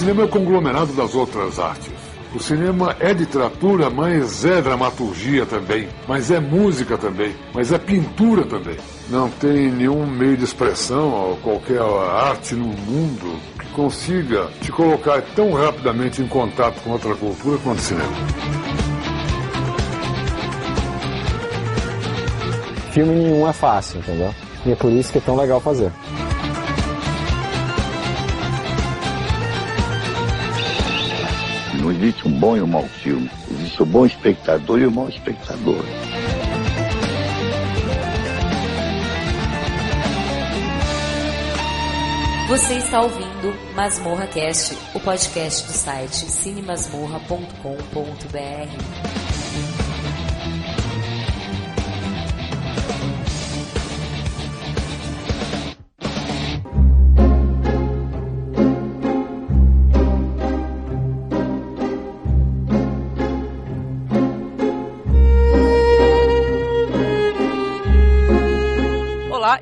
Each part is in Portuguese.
cinema é o conglomerado das outras artes. O cinema é literatura, mas é dramaturgia também, mas é música também, mas é pintura também. Não tem nenhum meio de expressão ou qualquer arte no mundo que consiga te colocar tão rapidamente em contato com outra cultura quanto o cinema. Filme nenhum é fácil, entendeu? E é por isso que é tão legal fazer. Não existe um bom e um mau filme. Existe o bom espectador e o mau espectador. Você está ouvindo Masmorra Cast, o podcast do site cinemasmorra.com.br.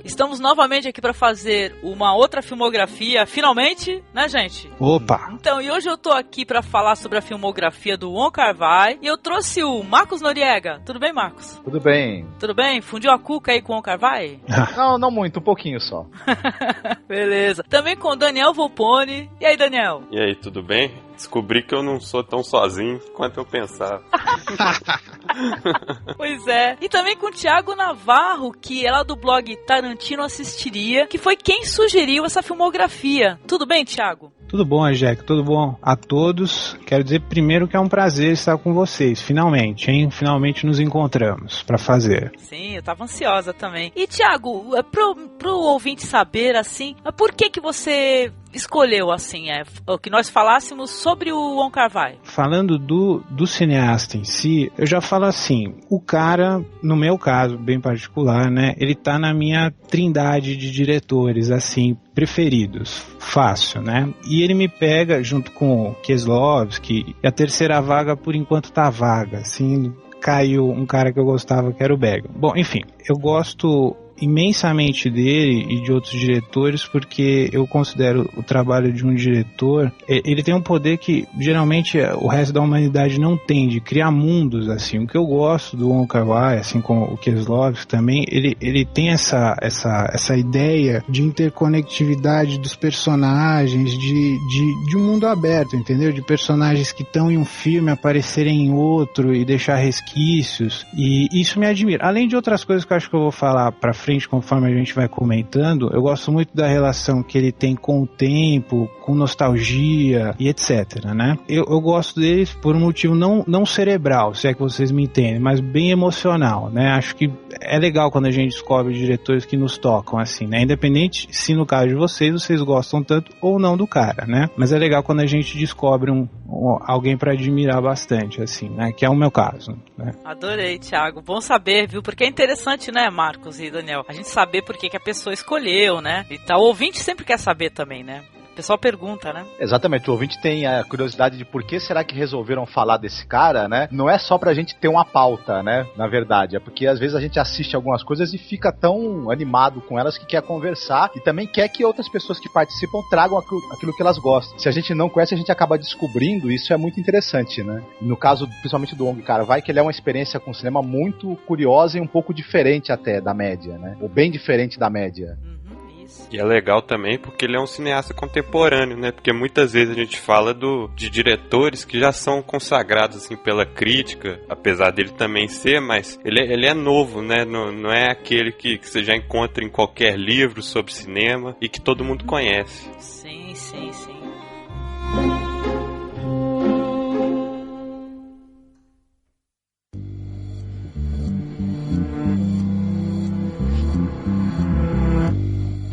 Estamos novamente aqui para fazer uma outra filmografia, finalmente, né, gente? Opa! Então, e hoje eu tô aqui para falar sobre a filmografia do Wong Kar-wai e eu trouxe o Marcos Noriega. Tudo bem, Marcos? Tudo bem. Tudo bem? Fundiu a cuca aí com o Wong Kar-wai? Não muito, um pouquinho só. Beleza. Também com o Daniel Volpone. E aí, Daniel? E aí, tudo bem? Descobri que eu não sou tão sozinho quanto eu pensava. Pois é. E também com o Thiago Navarro, que é lá do blog Tarantino Assistiria, que foi quem sugeriu essa filmografia. Tudo bem, Thiago? Tudo bom, Jack? Tudo bom a todos? Quero dizer primeiro que é um prazer estar com vocês, finalmente, hein? Finalmente nos encontramos para fazer. Sim, eu tava ansiosa também. E, Thiago, pro ouvinte saber, assim, por que você escolheu, assim, que nós falássemos sobre o Wong Kar-wai? Falando do cineasta em si, eu já falo assim, o cara, no meu caso, bem particular, né, ele tá na minha trindade de diretores, assim, preferidos, fácil, né, e ele me pega junto com o Kieslowski, e a terceira vaga, por enquanto, tá vaga, assim, caiu um cara que eu gostava, que era o Bergman. Bom, enfim, eu gosto imensamente dele e de outros diretores, porque eu considero o trabalho de um diretor, ele tem um poder que geralmente o resto da humanidade não tem, de criar mundos, assim. O que eu gosto do Wong Kar-wai, assim como o Kieslowski também, ele tem essa ideia de interconectividade dos personagens, de um mundo aberto, entendeu? De personagens que estão em um filme aparecerem em outro e deixar resquícios, e isso me admira. Além de outras coisas que eu acho que eu vou falar pra frente, conforme a gente vai comentando, eu gosto muito da relação que ele tem com o tempo, com nostalgia e etc, né? Eu gosto deles por um motivo não cerebral, se é que vocês me entendem, mas bem emocional, né? Acho que é legal quando a gente descobre diretores que nos tocam, assim, né? Independente se no caso de vocês gostam tanto ou não do cara, né? Mas é legal quando a gente descobre alguém pra admirar bastante, assim, né? Que é o meu caso, né? Adorei, Thiago. Bom saber, viu? Porque é interessante, né, Marcos e Daniel? A gente saber por que a pessoa escolheu, né? E tal. O ouvinte sempre quer saber também, né? O pessoal pergunta, né? Exatamente, o ouvinte tem a curiosidade de por que será que resolveram falar desse cara, né? Não é só pra gente ter uma pauta, né? Na verdade, é porque às vezes a gente assiste algumas coisas e fica tão animado com elas que quer conversar e também quer que outras pessoas que participam tragam aquilo que elas gostam. Se a gente não conhece, a gente acaba descobrindo, isso é muito interessante, né? No caso, principalmente do Wong Kar-wai, que ele é uma experiência com cinema muito curiosa e um pouco diferente até da média, né? Ou bem diferente da média. E é legal também porque ele é um cineasta contemporâneo, né? Porque muitas vezes a gente fala de diretores que já são consagrados assim pela crítica, apesar dele também ser, mas ele é novo, né? Não é aquele que você já encontra em qualquer livro sobre cinema e que todo mundo conhece. Sim, sim, sim.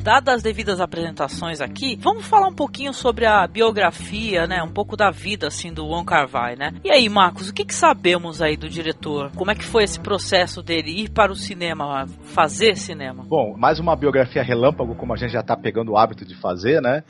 Dadas as devidas apresentações aqui, vamos falar um pouquinho sobre a biografia, né? Um pouco da vida, assim, do Wong Kar-wai, né? E aí, Marcos, o que sabemos aí do diretor? Como é que foi esse processo dele ir para o cinema, fazer cinema? Bom, mais uma biografia relâmpago, como a gente já tá pegando o hábito de fazer, né?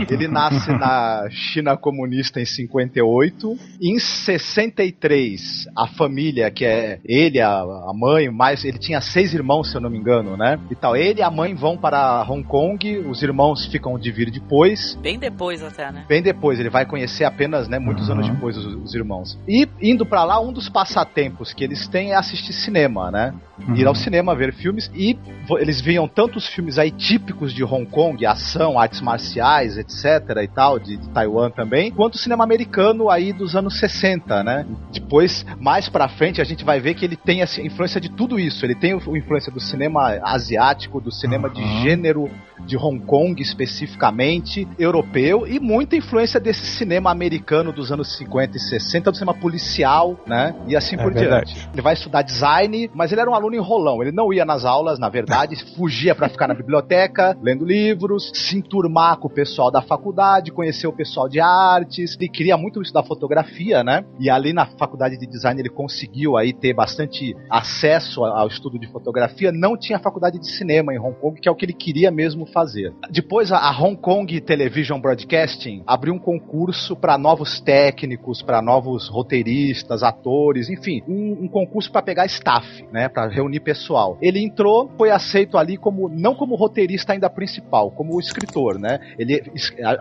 Ele nasce na China comunista em 58. Em 63, a família, que é ele, a mãe, mais ele tinha 6 irmãos, se eu não me engano, né? E tal, ele e a mãe vão para Hong Kong, os irmãos ficam de vir depois. Bem depois até, né? Bem depois, ele vai conhecer apenas, né, muitos anos depois os irmãos. E indo pra lá, um dos passatempos que eles têm é assistir cinema, né? Ir ao cinema, ver filmes, e eles viam tantos filmes aí típicos de Hong Kong, ação, artes marciais, etc e tal, de Taiwan também, quanto o cinema americano aí dos anos 60, né? Depois, mais pra frente, a gente vai ver que ele tem a influência de tudo isso. Ele tem a influência do cinema asiático, do cinema de gênero de Hong Kong especificamente, europeu, e muita influência desse cinema americano dos anos 50 e 60, do cinema policial, né? E assim por diante. Ele vai estudar design, mas ele era um aluno enrolão. Ele não ia nas aulas, na verdade, fugia pra ficar na biblioteca, lendo livros, se enturmar com o pessoal da faculdade, conhecer o pessoal de artes. Ele queria muito isso da fotografia, né? E ali na faculdade de design ele conseguiu aí ter bastante acesso ao estudo de fotografia. Não tinha faculdade de cinema em Hong Kong, que é o que ele queria mesmo fazer. Depois a Hong Kong Television Broadcasting abriu um concurso para novos técnicos, para novos roteiristas, atores, enfim, um concurso para pegar staff, né, para reunir pessoal. Ele entrou, foi aceito ali como não como roteirista ainda principal, como escritor, né? Ele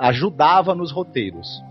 ajudava nos roteiros.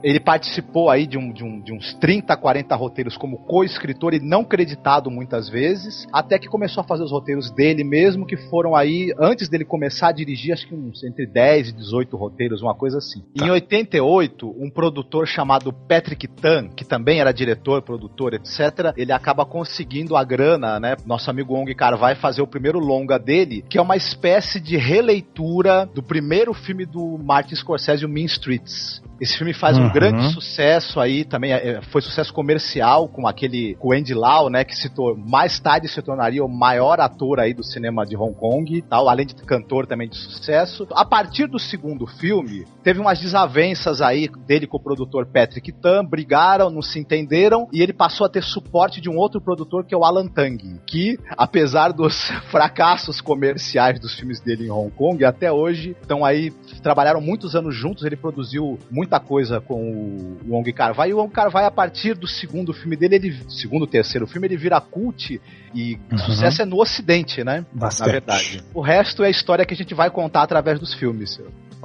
Ele participou aí de uns 30, 40 roteiros como co-escritor e não creditado muitas vezes, até que começou a fazer os roteiros dele mesmo, que foram aí, antes dele começar a dirigir, acho que entre 10 e 18 roteiros, uma coisa assim. Em 88, um produtor chamado Patrick Tan, que também era diretor, produtor, etc., ele acaba conseguindo a grana, né? Nosso amigo Wong Kar-wai fazer o primeiro longa dele, que é uma espécie de releitura do primeiro filme do Martin Scorsese, o Mean Streets. Esse filme faz um grande sucesso aí, também foi sucesso comercial com o Andy Lau, né, que mais tarde se tornaria o maior ator aí do cinema de Hong Kong, tal, além de cantor também de sucesso. A partir do segundo filme, teve umas desavenças aí dele com o produtor Patrick Tan, brigaram, não se entenderam, e ele passou a ter suporte de um outro produtor que é o Alan Tang, que, apesar dos fracassos comerciais dos filmes dele em Hong Kong, até hoje estão aí, trabalharam muitos anos juntos, ele produziu muita coisa com o Wong Kar-wai, e o Wong Kar-wai, a partir do segundo filme dele, terceiro filme, ele vira cult, e sucesso é no Ocidente, né? Bastante. Na verdade. O resto é a história que a gente vai contar através dos filmes.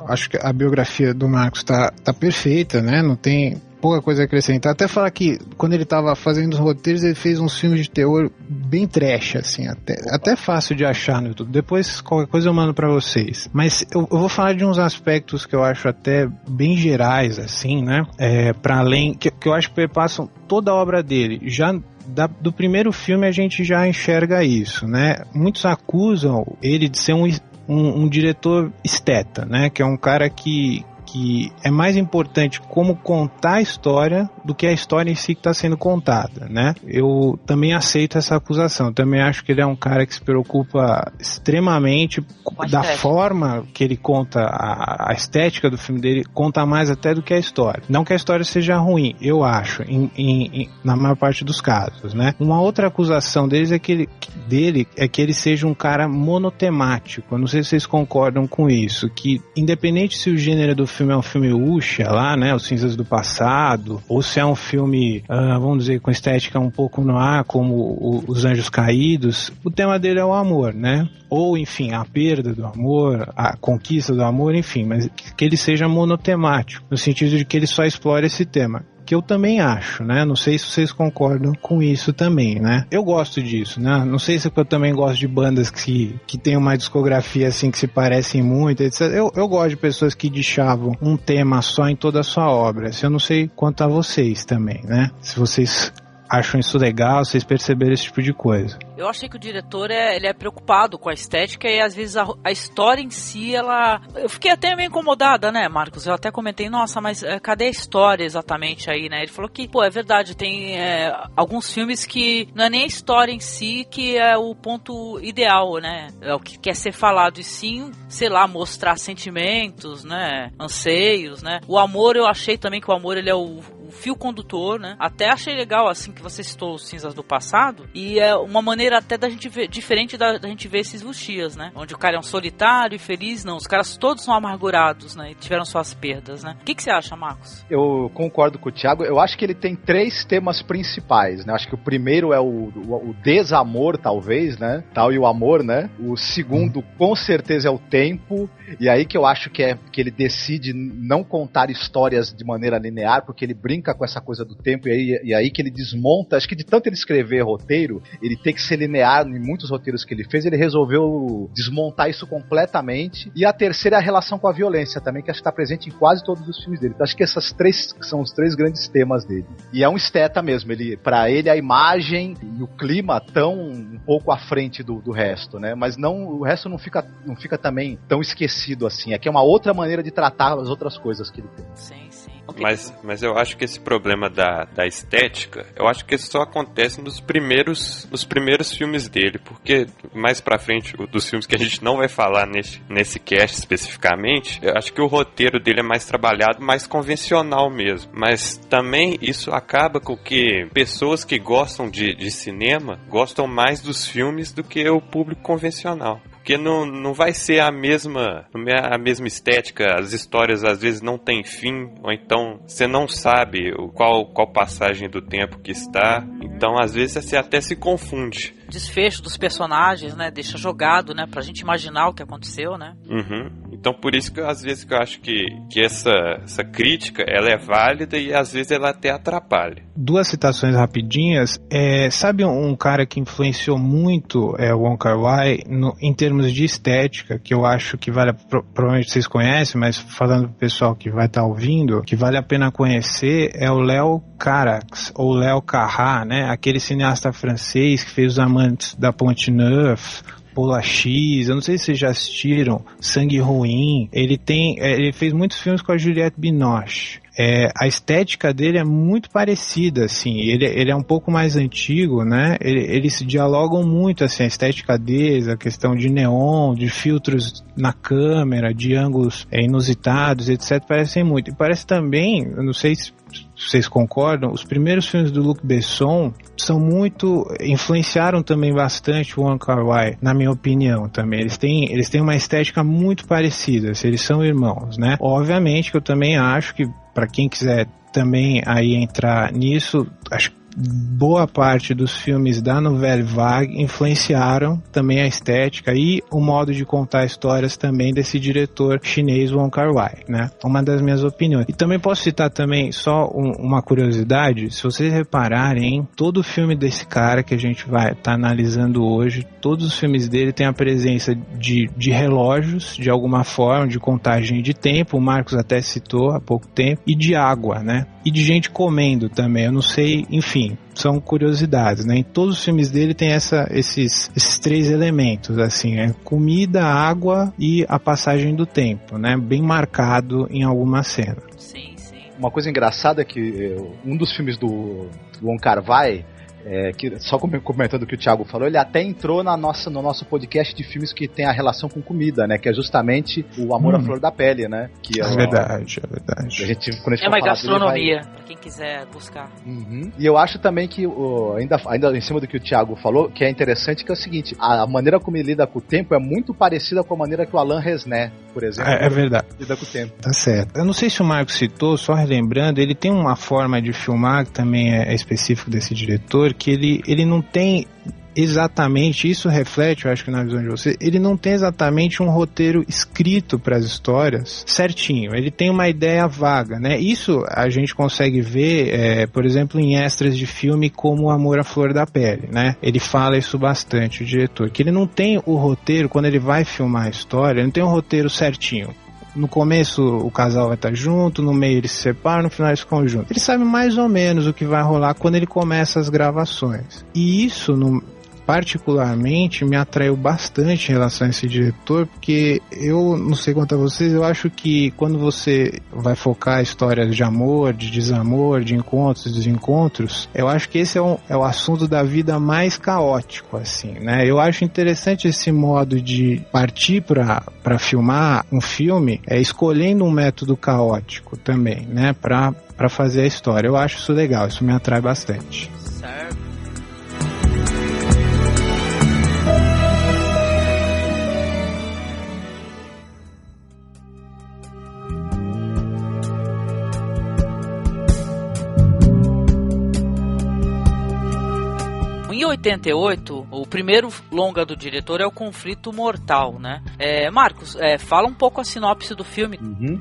Acho que a biografia do Marcos tá perfeita, né? Não tem pouca coisa a acrescentar. Até falar que quando ele tava fazendo os roteiros, ele fez uns filmes de terror bem trash, assim, até fácil de achar no YouTube. Depois, qualquer coisa eu mando pra vocês. Mas eu vou falar de uns aspectos que eu acho até bem gerais, assim, né? Pra além, que eu acho que perpassam toda a obra dele. Já do primeiro filme a gente já enxerga isso, né? Muitos acusam ele de ser um diretor esteta, né? Que é um cara que é mais importante como contar a história do que a história em si que está sendo contada, né? Eu também aceito essa acusação. Eu também acho que ele é um cara que se preocupa extremamente da forma que ele conta, a estética do filme dele conta mais até do que a história. Não que a história seja ruim, eu acho, na maior parte dos casos, né? Uma outra acusação deles é que ele seja um cara monotemático. Eu não sei se vocês concordam com isso, que independente se o gênero do filme é um filme wuxia lá, né, Os Cinzas do Passado, ou se é um filme, vamos dizer, com estética um pouco noir, como Os Anjos Caídos, o tema dele é o amor, né? Ou, enfim, a perda do amor, a conquista do amor, enfim, mas que ele seja monotemático, no sentido de que ele só explore esse tema. Que eu também acho, né? Não sei se vocês concordam com isso também, né? Eu gosto disso, né? Não sei se eu também gosto de bandas que tem uma discografia assim que se parecem muito, etc. Eu gosto de pessoas que deschavam um tema só em toda a sua obra. Eu não sei quanto a vocês também, né? Se vocês acham isso legal, vocês perceberam esse tipo de coisa. Eu achei que o diretor ele é preocupado com a estética e às vezes a história em si, eu fiquei até meio incomodada, né, Marcos? Eu até comentei, nossa, mas cadê a história exatamente aí, né? Ele falou que, é verdade, tem alguns filmes que não é nem a história em si que é o ponto ideal, né? É o que quer ser falado, e sim, sei lá, mostrar sentimentos, né? Anseios, né? O amor, eu achei também que o amor, ele é o fio condutor, né? Até achei legal, assim, que você citou os Cinzas do Passado, e é uma maneira até da gente ver, diferente da gente ver esses Wuxias, né? Onde o cara é um solitário e feliz, não. Os caras todos são amargurados, né? E tiveram suas perdas, né? O que você acha, Marcos? Eu concordo com o Thiago. Eu acho que ele tem 3 temas principais, né? Eu acho que o primeiro é o desamor, talvez, né? Tal e o amor, né? O segundo, com certeza, é o tempo. E aí que eu acho que ele decide não contar histórias de maneira linear, porque ele brinca com essa coisa do tempo, e aí que ele desmonta. Acho que de tanto ele escrever roteiro, ele tem que ser linear em muitos roteiros que ele fez, ele resolveu desmontar isso completamente. E a terceira é a relação com a violência também, que acho que está presente em quase todos os filmes dele. Então acho que essas 3 são os 3 grandes temas dele. E é um esteta mesmo, pra ele a imagem e o clima estão um pouco à frente do resto, né? Mas não, o resto não fica também tão esquecido assim. Aqui é uma outra maneira de tratar as outras coisas que ele tem. Sim, sim. Mas eu acho que esse problema da estética, eu acho que isso só acontece nos primeiros filmes dele, porque mais pra frente, dos filmes que a gente não vai falar nesse cast especificamente, eu acho que o roteiro dele é mais trabalhado, mais convencional mesmo. Mas também isso acaba com que pessoas que gostam de cinema gostam mais dos filmes do que o público convencional. Porque não vai ser a mesma estética, as histórias às vezes não têm fim, ou então você não sabe qual passagem do tempo que está, então às vezes você até se confunde. Desfecho dos personagens, né, deixa jogado, né, pra gente imaginar o que aconteceu, né. Então por isso que às vezes eu acho que essa crítica, ela é válida e às vezes ela até atrapalha. 2 citações rapidinhas. Sabe um cara que influenciou muito o Wong Kar-wai em termos de estética, que eu acho que provavelmente vocês conhecem, mas falando pro pessoal que vai estar ouvindo, que vale a pena conhecer, é o Léo Carax, ou Léo Carrá, né? Aquele cineasta francês que fez Os Amantes da Pont Neuf, Pola X, eu não sei se vocês já assistiram, Sangue Ruim. Ele fez muitos filmes com a Juliette Binoche. A estética dele é muito parecida, assim, ele é um pouco mais antigo, né, eles dialogam muito, assim, a estética deles, a questão de neon, de filtros na câmera, de ângulos inusitados, etc, parecem muito, e parece também, eu não sei se vocês concordam, os primeiros filmes do Luc Besson influenciaram também bastante o Wong Kar-wai, na minha opinião também. Eles têm uma estética muito parecida, eles são irmãos, né? Obviamente que eu também acho que, para quem quiser também aí entrar nisso, acho que boa parte dos filmes da Nouvelle Vague influenciaram também a estética e o modo de contar histórias também desse diretor chinês Wong Kar-wai, né? Uma das minhas opiniões. E também posso citar também só uma curiosidade, se vocês repararem, todo filme desse cara que a gente vai estar analisando hoje, todos os filmes dele têm a presença de relógios, de alguma forma, de contagem de tempo, o Marcos até citou há pouco tempo, e de água, né? E de gente comendo também, eu não sei, enfim, são curiosidades, né? Em todos os filmes dele tem esses 3 elementos, assim, comida, água e a passagem do tempo, né? Bem marcado em alguma cena. Sim, sim. Uma coisa engraçada é que um dos filmes do Wong Kar-wai, que, só comentando o que o Thiago falou, ele até entrou no nosso podcast de filmes que tem a relação com comida, né? Que é justamente o Amor à Flor da Pele, né? Que é verdade. A gente, quando a gente uma gastronomia, pra quem quiser buscar. E eu acho também que, ainda em cima do que o Thiago falou, que é interessante, que é o seguinte, a maneira como ele lida com o tempo é muito parecida com a maneira que o Alain Resnais, por exemplo, é verdade, lida com o tempo. Tá certo. Eu não sei se o Marcos citou, só relembrando, ele tem uma forma de filmar que também é específico desse diretor, que ele não tem exatamente, isso reflete, eu acho que na visão de você, ele não tem exatamente um roteiro escrito para as histórias certinho, ele tem uma ideia vaga, né? Isso a gente consegue ver, por exemplo, em extras de filme como Amor à Flor da Pele, né? Ele fala isso bastante, o diretor, que ele não tem o roteiro, quando ele vai filmar a história, ele não tem um roteiro certinho. No começo o casal vai estar junto, no meio eles se separam, no final eles ficam juntos. Ele sabe mais ou menos o que vai rolar quando ele começa as gravações. E isso particularmente me atraiu bastante em relação a esse diretor, porque eu não sei quanto a vocês, eu acho que quando você vai focar histórias de amor, de desamor, de encontros, desencontros, eu acho que esse é o assunto da vida mais caótico, assim, né? Eu acho interessante esse modo de partir para filmar um filme, escolhendo um método caótico também, né? Para fazer a história. Eu acho isso legal, isso me atrai bastante. Certo. Em 88, o primeiro longa do diretor é o Conflito Mortal, né? Marcos, fala um pouco a sinopse do filme.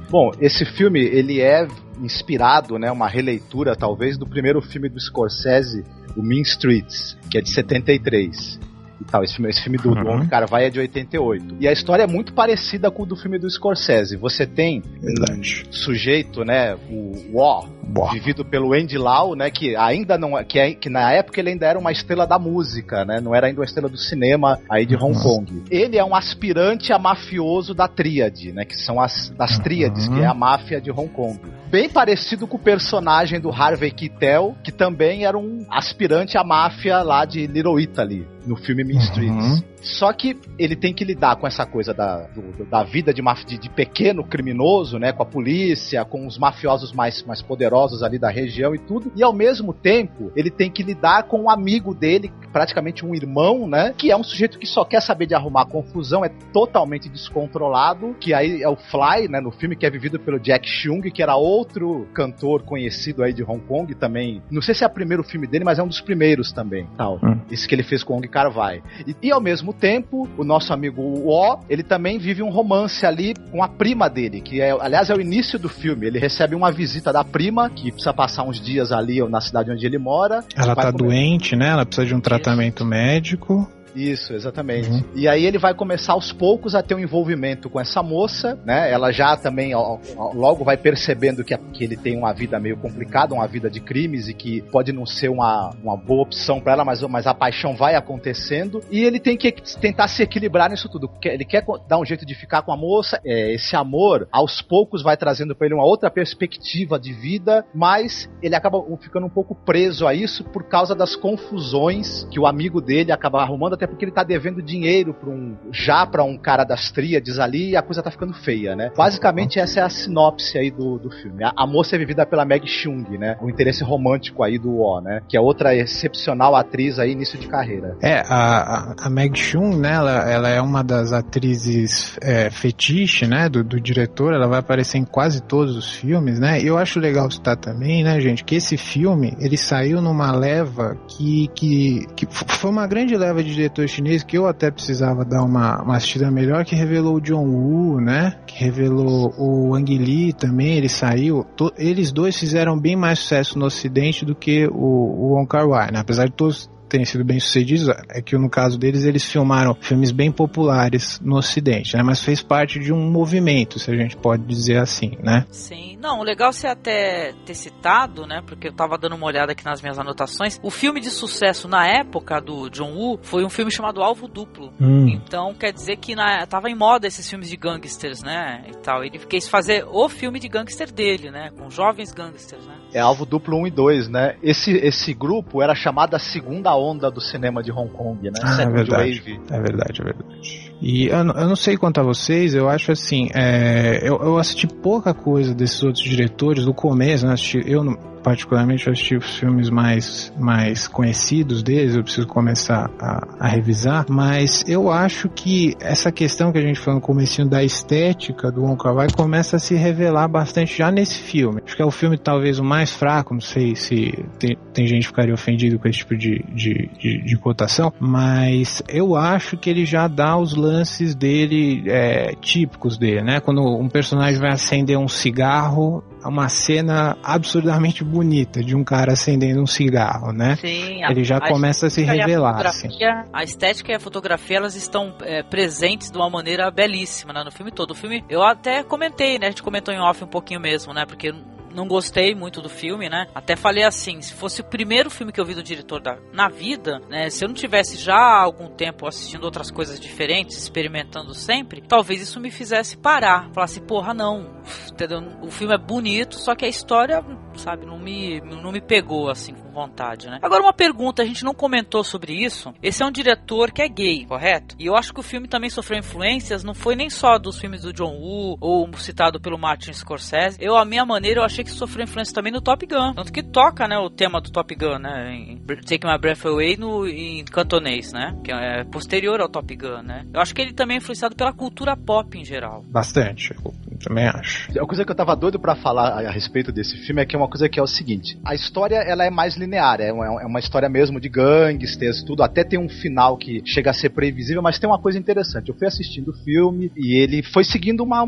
Bom, esse filme, ele é inspirado, né, uma releitura, talvez, do primeiro filme do Scorsese, o Mean Streets, que é de 73. E tal, esse filme do Wong Kar-wai é de 88. E a história é muito parecida com o do filme do Scorsese. Você tem um sujeito, né, o Wah, vivido pelo Andy Lau, né, que ainda não, que na época ele ainda era uma estrela da música, né, não era ainda uma estrela do cinema aí de Hong Kong. Ele é um aspirante a mafioso da Tríade, né, que são das Tríades, que é a máfia de Hong Kong. Bem parecido com o personagem do Harvey Keitel, que também era um aspirante à máfia lá de Little Italy, no filme Mean Streets. Só que ele tem que lidar com essa coisa da vida de pequeno criminoso, né, com a polícia, com os mafiosos mais poderosos ali da região e tudo, e ao mesmo tempo ele tem que lidar com um amigo dele, praticamente um irmão, né, que é um sujeito que só quer saber de arrumar confusão, é totalmente descontrolado, que aí é o Fly, né, no filme, que é vivido pelo Jack Chung, que era outro cantor conhecido aí de Hong Kong também, não sei se é o primeiro filme dele, mas é um dos primeiros também, tal, esse que ele fez com Wong Kar-wai. E ao mesmo tempo, o nosso amigo O, ele também vive um romance ali com a prima dele, que aliás é o início do filme. Ele recebe uma visita da prima, que precisa passar uns dias ali na cidade onde ele mora. Ela tá doente, né? Ela precisa de um tratamento médico. Isso, exatamente. E aí ele vai começar aos poucos a ter um envolvimento com essa moça, né? Ela já também logo vai percebendo que ele tem uma vida meio complicada, uma vida de crimes e que pode não ser uma boa opção pra ela, mas a paixão vai acontecendo e ele tem que tentar se equilibrar nisso tudo. Ele quer dar um jeito de ficar com a moça, esse amor aos poucos vai trazendo pra ele uma outra perspectiva de vida, mas ele acaba ficando um pouco preso a isso por causa das confusões que o amigo dele acaba arrumando, até porque ele tá devendo dinheiro pra um cara das Tríades ali e a coisa tá ficando feia, né? Basicamente essa é a sinopse aí do filme. A moça é vivida pela Meg Chung, né? O interesse romântico aí do O, né? Que é outra excepcional atriz aí, início de carreira. A Meg Chung, né? Ela é uma das atrizes fetiche, né? Do diretor, ela vai aparecer em quase todos os filmes, né? E eu acho legal citar também, né, gente, que esse filme, ele saiu numa leva que foi uma grande leva de diretor chinês que eu até precisava dar uma assistida melhor, que revelou o John Woo, né? Que revelou o Wang Li também, ele saiu. Eles dois fizeram bem mais sucesso no Ocidente do que o Wong Kar-wai, né? Apesar de todos terem sido bem sucedidos, é que no caso deles, eles filmaram filmes bem populares no Ocidente, né? Mas fez parte de um movimento, se a gente pode dizer assim, né? Sim, não, legal você até ter citado, né? Porque eu tava dando uma olhada aqui nas minhas anotações. O filme de sucesso na época do John Woo foi um filme chamado Alvo Duplo. Então quer dizer que tava em moda esses filmes de gangsters, né? E tal. Ele quis fazer o filme de gangster dele, né? Com jovens gangsters, né? É Alvo Duplo 1 e 2, né? Esse grupo era chamado a segunda onda do cinema de Hong Kong, né? É verdade. É verdade. E eu não sei quanto a vocês, eu acho assim, eu assisti pouca coisa desses outros diretores do começo, né? Particularmente eu assisti os filmes mais conhecidos deles, eu preciso começar a revisar, mas eu acho que essa questão que a gente falou no comecinho da estética do Wong Kar-wai começa a se revelar bastante já nesse filme. Acho que é o filme talvez o mais fraco, não sei se tem gente que ficaria ofendido com esse tipo de cotação, mas eu acho que ele já dá os lances dele típicos dele, né? Quando um personagem vai acender um cigarro, é uma cena absurdamente bonita de um cara acendendo um cigarro, né? Sim, ele já começa a se revelar. A estética e a fotografia, elas estão presentes de uma maneira belíssima, né, no filme todo. O filme, eu até comentei, né? A gente comentou em off um pouquinho mesmo, né? Porque não gostei muito do filme, né? Até falei assim, se fosse o primeiro filme que eu vi do diretor na vida, né? Se eu não tivesse já há algum tempo assistindo outras coisas diferentes, experimentando sempre, talvez isso me fizesse parar. Falar assim, porra, não. Entendeu? O filme é bonito, só que a história, sabe, não me pegou, assim, com vontade, né? Agora uma pergunta, a gente não comentou sobre isso. Esse é um diretor que é gay, correto? E eu acho que o filme também sofreu influências, não foi nem só dos filmes do John Woo, ou citado pelo Martin Scorsese. A minha maneira, eu achei que sofreu influência também no Top Gun. Tanto que toca, né, o tema do Top Gun, né, em Take My Breath Away em cantonês, né, que é posterior ao Top Gun, né. Eu acho que ele também é influenciado pela cultura pop em geral. Bastante, eu também acho. A coisa que eu tava doido pra falar a respeito desse filme é que é uma coisa que é o seguinte, a história, ela é mais linear, é uma história mesmo de gangsters, tudo, até tem um final que chega a ser previsível, mas tem uma coisa interessante, eu fui assistindo o filme e ele foi seguindo uma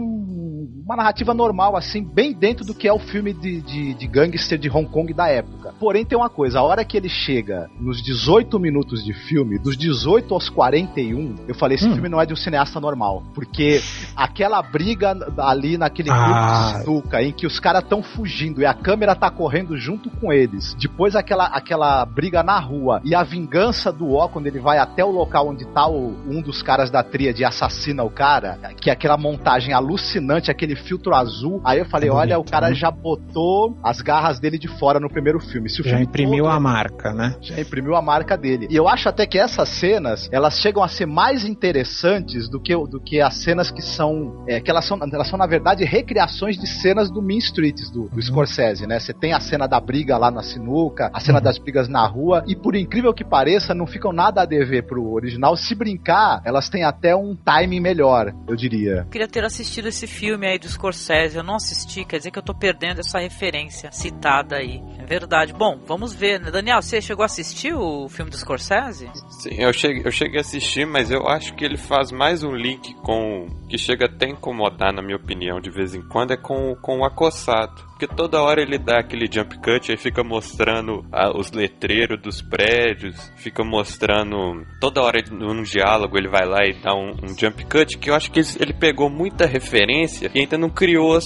narrativa normal, assim, bem dentro do que é o filme de gangster de Hong Kong da época. Porém, tem uma coisa, a hora que ele chega nos 18 minutos de filme, dos 18 aos 41, eu falei, esse filme não é de um cineasta normal, porque aquela briga ali naquele grupo de sinuca, em que os caras estão fugindo e a câmera tá correndo junto com eles, depois aquela briga na rua e a vingança do O, quando ele vai até o local onde tá um dos caras da tríade e assassina o cara, que é aquela montagem alucinante, aquele filtro azul, aí eu falei, olha, o cara já botou as garras dele de fora no primeiro filme. Se o já filme imprimiu a marca, né? Já imprimiu a marca dele. E eu acho até que essas cenas, elas chegam a ser mais interessantes do que as cenas que são, que elas são na verdade recriações de cenas do Mean Streets, do Scorsese, né? Você tem a cena da briga lá na sinuca, a cena das brigas na rua, e por incrível que pareça, não ficam nada a dever pro original. Se brincar, elas têm até um timing melhor, eu diria. Eu queria ter assistido esse filme aí do Scorsese, eu não assisti, quer dizer que eu tô perdendo essa referência citada aí. É verdade. Bom, vamos ver, né? Daniel, você chegou a assistir o filme do Scorsese? Sim, eu cheguei a assistir, mas eu acho que ele faz mais um link com... que chega até a incomodar, na minha opinião, de vez em quando, é com o Acossado. Porque toda hora ele dá aquele jump cut, aí fica mostrando os letreiros dos prédios, fica mostrando... Toda hora num diálogo ele vai lá e dá um jump cut, que eu acho que ele pegou muita referência e ainda não criou a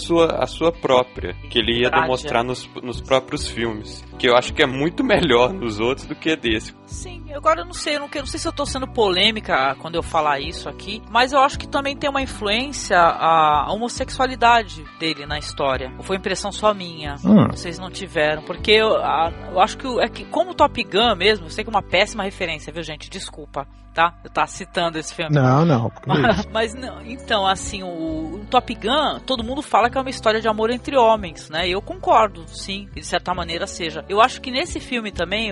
sua própria, que ele ia demonstrar nos próprios filmes. Que eu acho que é muito melhor nos outros do que desse. Sim, agora eu não sei se eu tô sendo polêmica quando eu falar isso aqui, mas eu acho que também tem uma influência a homossexualidade dele na história. Ou foi impressão só minha? Vocês não tiveram, porque eu acho que como Top Gun mesmo, eu sei que é uma péssima referência, viu, gente? Desculpa, tá? Eu tava citando esse filme. Não. Mas não, então, assim, o Top Gun, todo mundo fala que é uma história de amor entre homens, né? Eu concordo, sim, que de certa maneira seja. Eu acho que nesse filme também,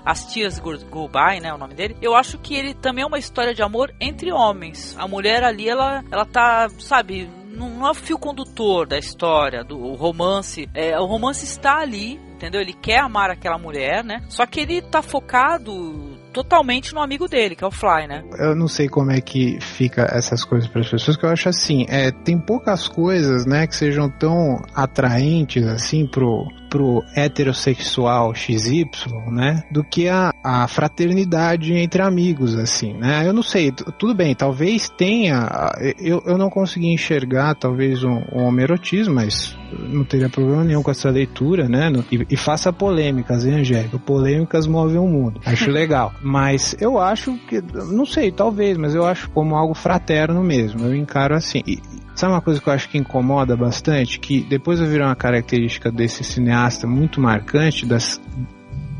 As Tears Go By, né, o nome dele, eu acho que ele também é uma história de amor entre homens. A mulher ali, ela tá, sabe, não é o fio condutor da história, do romance. O romance está ali, entendeu? Ele quer amar aquela mulher, né? Só que ele tá focado totalmente no amigo dele, que é o Fly, né? Eu não sei como é que fica essas coisas para as pessoas, que eu acho assim, tem poucas coisas, né, que sejam tão atraentes, assim, pro heterossexual XY, né, do que a fraternidade entre amigos, assim, né? Eu não sei, tudo bem, talvez tenha, eu não consegui enxergar, talvez, um homerotismo, mas não teria problema nenhum com essa leitura, né? E faça polêmicas, hein, Angélica? Polêmicas movem o mundo. Acho legal. Mas eu acho que, não sei, talvez, mas eu acho como algo fraterno mesmo. Eu encaro assim. E sabe uma coisa que eu acho que incomoda bastante? Que depois eu vi uma característica desse cineasta muito marcante, das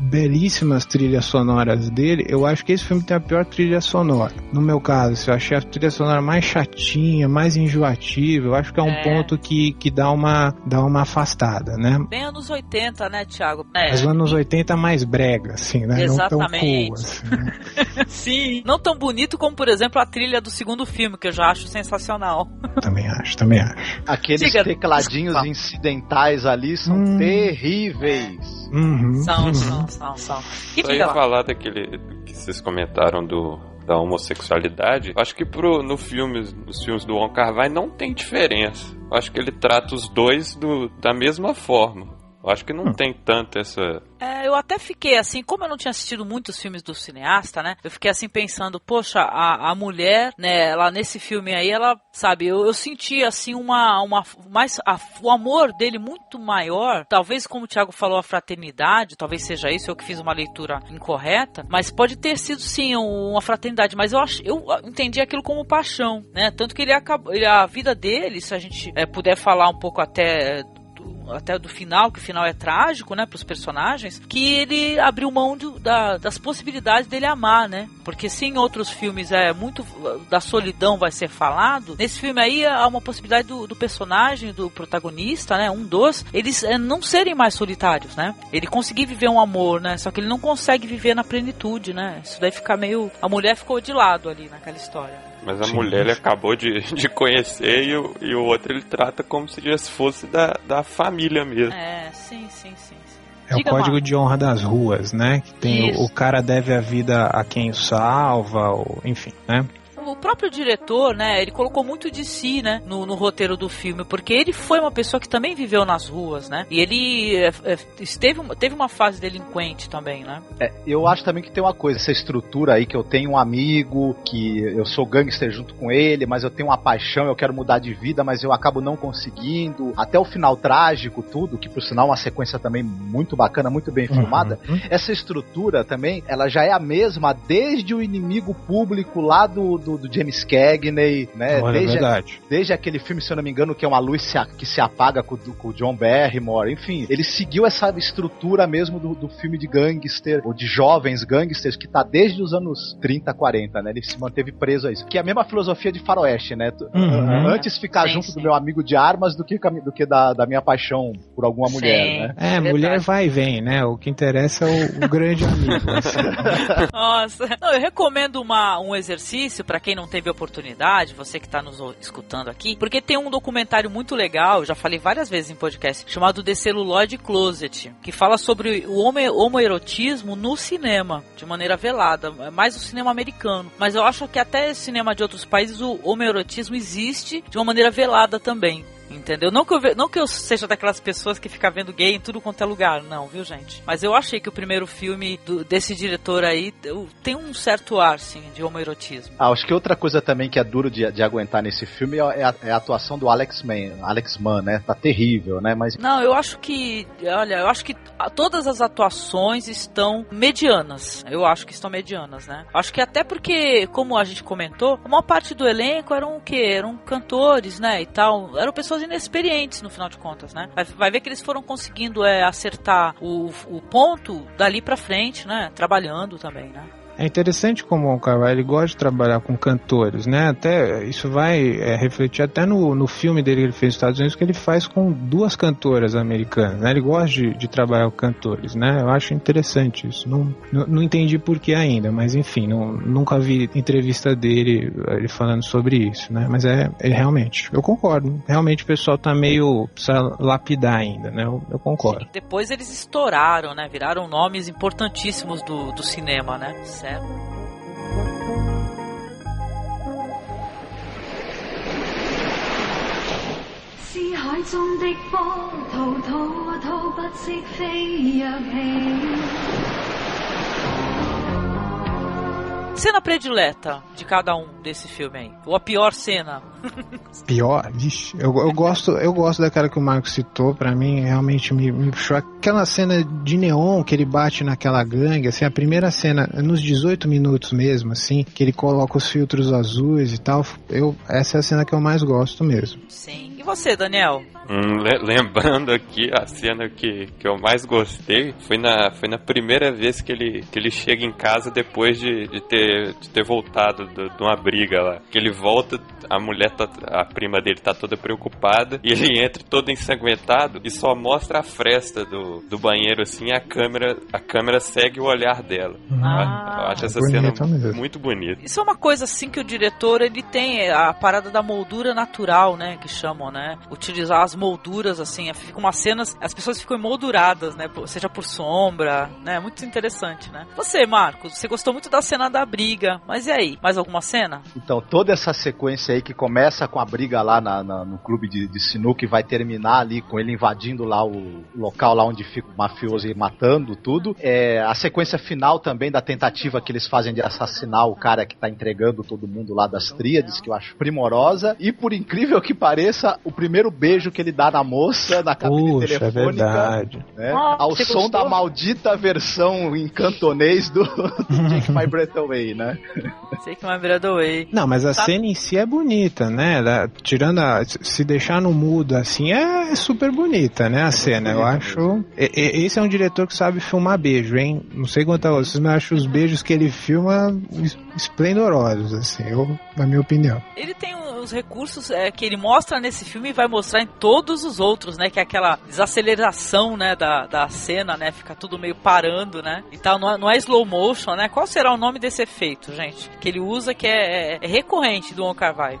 belíssimas trilhas sonoras dele. Eu acho que esse filme tem a pior trilha sonora. No meu caso, eu achei a trilha sonora mais chatinha, mais enjoativa. Eu acho que é um ponto que dá uma afastada, né? Bem anos 80, né, Thiago? Mas anos 80 mais brega, assim, né? Exatamente. Não tão cool, assim, né? Sim. Não tão bonito como, por exemplo, a trilha do segundo filme, que eu já acho sensacional. Também acho. Aqueles tecladinhos incidentais ali são terríveis. São. Só ia falar daquele que vocês comentaram da homossexualidade. Acho que nos filmes do Wong Kar-wai não tem diferença. Acho que ele trata os dois da mesma forma. Eu acho que não tem tanto essa... eu eu até fiquei assim, como eu não tinha assistido muitos filmes do cineasta, né? Eu fiquei assim pensando, poxa, a mulher, né, ela nesse filme aí, ela, sabe, eu senti assim o amor dele muito maior, talvez como o Thiago falou, a fraternidade, talvez seja isso, eu que fiz uma leitura incorreta, mas pode ter sido sim uma fraternidade, mas eu entendi aquilo como paixão, né? Tanto que ele acabou, a vida dele, se a gente puder falar um pouco até do final, que o final é trágico, né, pros personagens, que ele abriu mão das possibilidades dele amar, né, porque se em outros filmes muito da solidão vai ser falado, nesse filme aí há uma possibilidade do personagem, do protagonista, né, eles não serem mais solitários, né, ele conseguir viver um amor, né, só que ele não consegue viver na plenitude, né, isso daí fica a mulher ficou de lado ali naquela história. Mas a mulher ele acabou de conhecer e o outro ele trata como se já fosse da família mesmo. Sim. É o código de honra das ruas, né? Que tem o cara deve a vida a quem o salva, ou, enfim, né? O próprio diretor, né, ele colocou muito de si, né, no roteiro do filme, porque ele foi uma pessoa que também viveu nas ruas, né, e ele teve uma fase delinquente também, né. Eu acho também que tem uma coisa, essa estrutura aí que eu tenho um amigo, que eu sou gangster junto com ele, mas eu tenho uma paixão, eu quero mudar de vida, mas eu acabo não conseguindo, até o final trágico, tudo, que por sinal é uma sequência também muito bacana, muito bem filmada, essa estrutura também, ela já é a mesma desde o Inimigo Público lá do James Cagney, né? Desde aquele filme, se eu não me engano, que é Uma Luz que se Apaga com o John Barrymore, enfim, ele seguiu essa estrutura mesmo do filme de gangster, ou de jovens gangsters, que tá desde os anos 30, 40, né? Ele se manteve preso a isso. Que é a mesma filosofia de faroeste, né? Antes ficar junto do meu amigo de armas do que da minha paixão por alguma mulher, né? Mulher vai e vem, né? O que interessa é o grande amigo. Assim. Nossa, eu recomendo um exercício pra quem não teve oportunidade, você que tá nos escutando aqui, porque tem um documentário muito legal, eu já falei várias vezes em podcast, chamado The Celluloid Closet, que fala sobre o homoerotismo no cinema, de maneira velada, mais o cinema americano. Mas eu acho que até cinema de outros países o homoerotismo existe de uma maneira velada também. Entendeu? Não que eu seja daquelas pessoas que ficam vendo gay em tudo quanto é lugar, não, viu, gente? Mas eu achei que o primeiro filme desse diretor aí tem um certo ar, sim, de homoerotismo. Acho que outra coisa também que é duro de aguentar nesse filme é a atuação do Alex Mann, né? Tá terrível, né? Mas... Não, eu acho que todas as atuações estão medianas. Eu acho que estão medianas, né? Acho que até porque, como a gente comentou, a maior parte do elenco eram o quê? Eram cantores, né? E tal. Eram pessoas inexperientes, no final de contas, né? Vai ver que eles foram conseguindo acertar o ponto dali pra frente, né? Trabalhando também, né? É interessante como o Carvalho ele gosta de trabalhar com cantores, né? Até isso vai refletir até no filme dele que ele fez nos Estados Unidos, que ele faz com 2 cantoras americanas, né? Ele gosta de trabalhar com cantores, né? Eu acho interessante isso. Não entendi por que ainda, mas enfim, nunca vi entrevista dele ele falando sobre isso, né? Mas realmente, eu concordo. Realmente o pessoal tá meio precisa lapidar ainda, né? Eu concordo. Sim, depois eles estouraram, né? Viraram nomes importantíssimos do cinema, né? Certo. Cena predileta de cada um desse filme aí. Ou a pior cena? Pior? Vixe, eu gosto daquela que o Marcos citou. Pra mim, realmente me puxou. Aquela cena de neon que ele bate naquela gangue, assim, a primeira cena, nos 18 minutos mesmo, assim, que ele coloca os filtros azuis e tal. Essa é a cena que eu mais gosto mesmo. Sim. E você, Daniel? Lembrando aqui, a cena que eu mais gostei foi na primeira vez que ele chega em casa depois de ter voltado de uma briga lá. Que ele volta, a prima dele tá toda preocupada, e ele entra todo ensanguentado e só mostra a fresta do banheiro assim, a câmera segue o olhar dela. Eu acho essa cena muito bonita. Isso é uma coisa assim que o diretor ele tem a parada da moldura natural, né, que chamam, né? Utilizar as as molduras, assim, ficam umas cenas, as pessoas ficam emolduradas, né? Seja por sombra, né? Muito interessante, né? Você, Marcos, você gostou muito da cena da briga, mas e aí? Mais alguma cena? Então, toda essa sequência aí que começa com a briga lá no clube de sinuca e vai terminar ali com ele invadindo lá o local lá onde fica o mafioso e matando tudo. A sequência final também da tentativa que eles fazem de assassinar o cara que tá entregando todo mundo lá das tríades, que eu acho primorosa. E por incrível que pareça, o primeiro beijo que ele dá na moça, na cabine telefônica. É verdade. Né, ao som gostou? Da maldita versão em cantonês do Take My Breath Away, né? Take My Breath Away. Não, mas a cena em si é bonita, né? Tirando se deixar no mudo assim, é super bonita, né? A cena, eu acho. Esse é um diretor que sabe filmar beijo, hein? Não sei quanto a vocês, mas eu acho os beijos que ele filma esplendorosos, assim, na minha opinião. Ele tem os recursos que ele mostra nesse filme e vai mostrar em todos os outros, né? Que é aquela desaceleração, né? Da cena, né? Fica tudo meio parando, né? E tal, não é slow motion, né? Qual será o nome desse efeito, gente? Que ele usa, que é recorrente do Wong Kar-wai.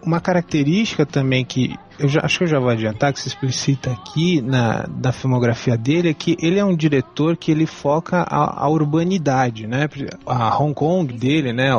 Uma característica também que acho que eu já vou adiantar, que se explicita aqui na filmografia dele, é que ele é um diretor que ele foca a urbanidade, né? A Hong Kong dele, né,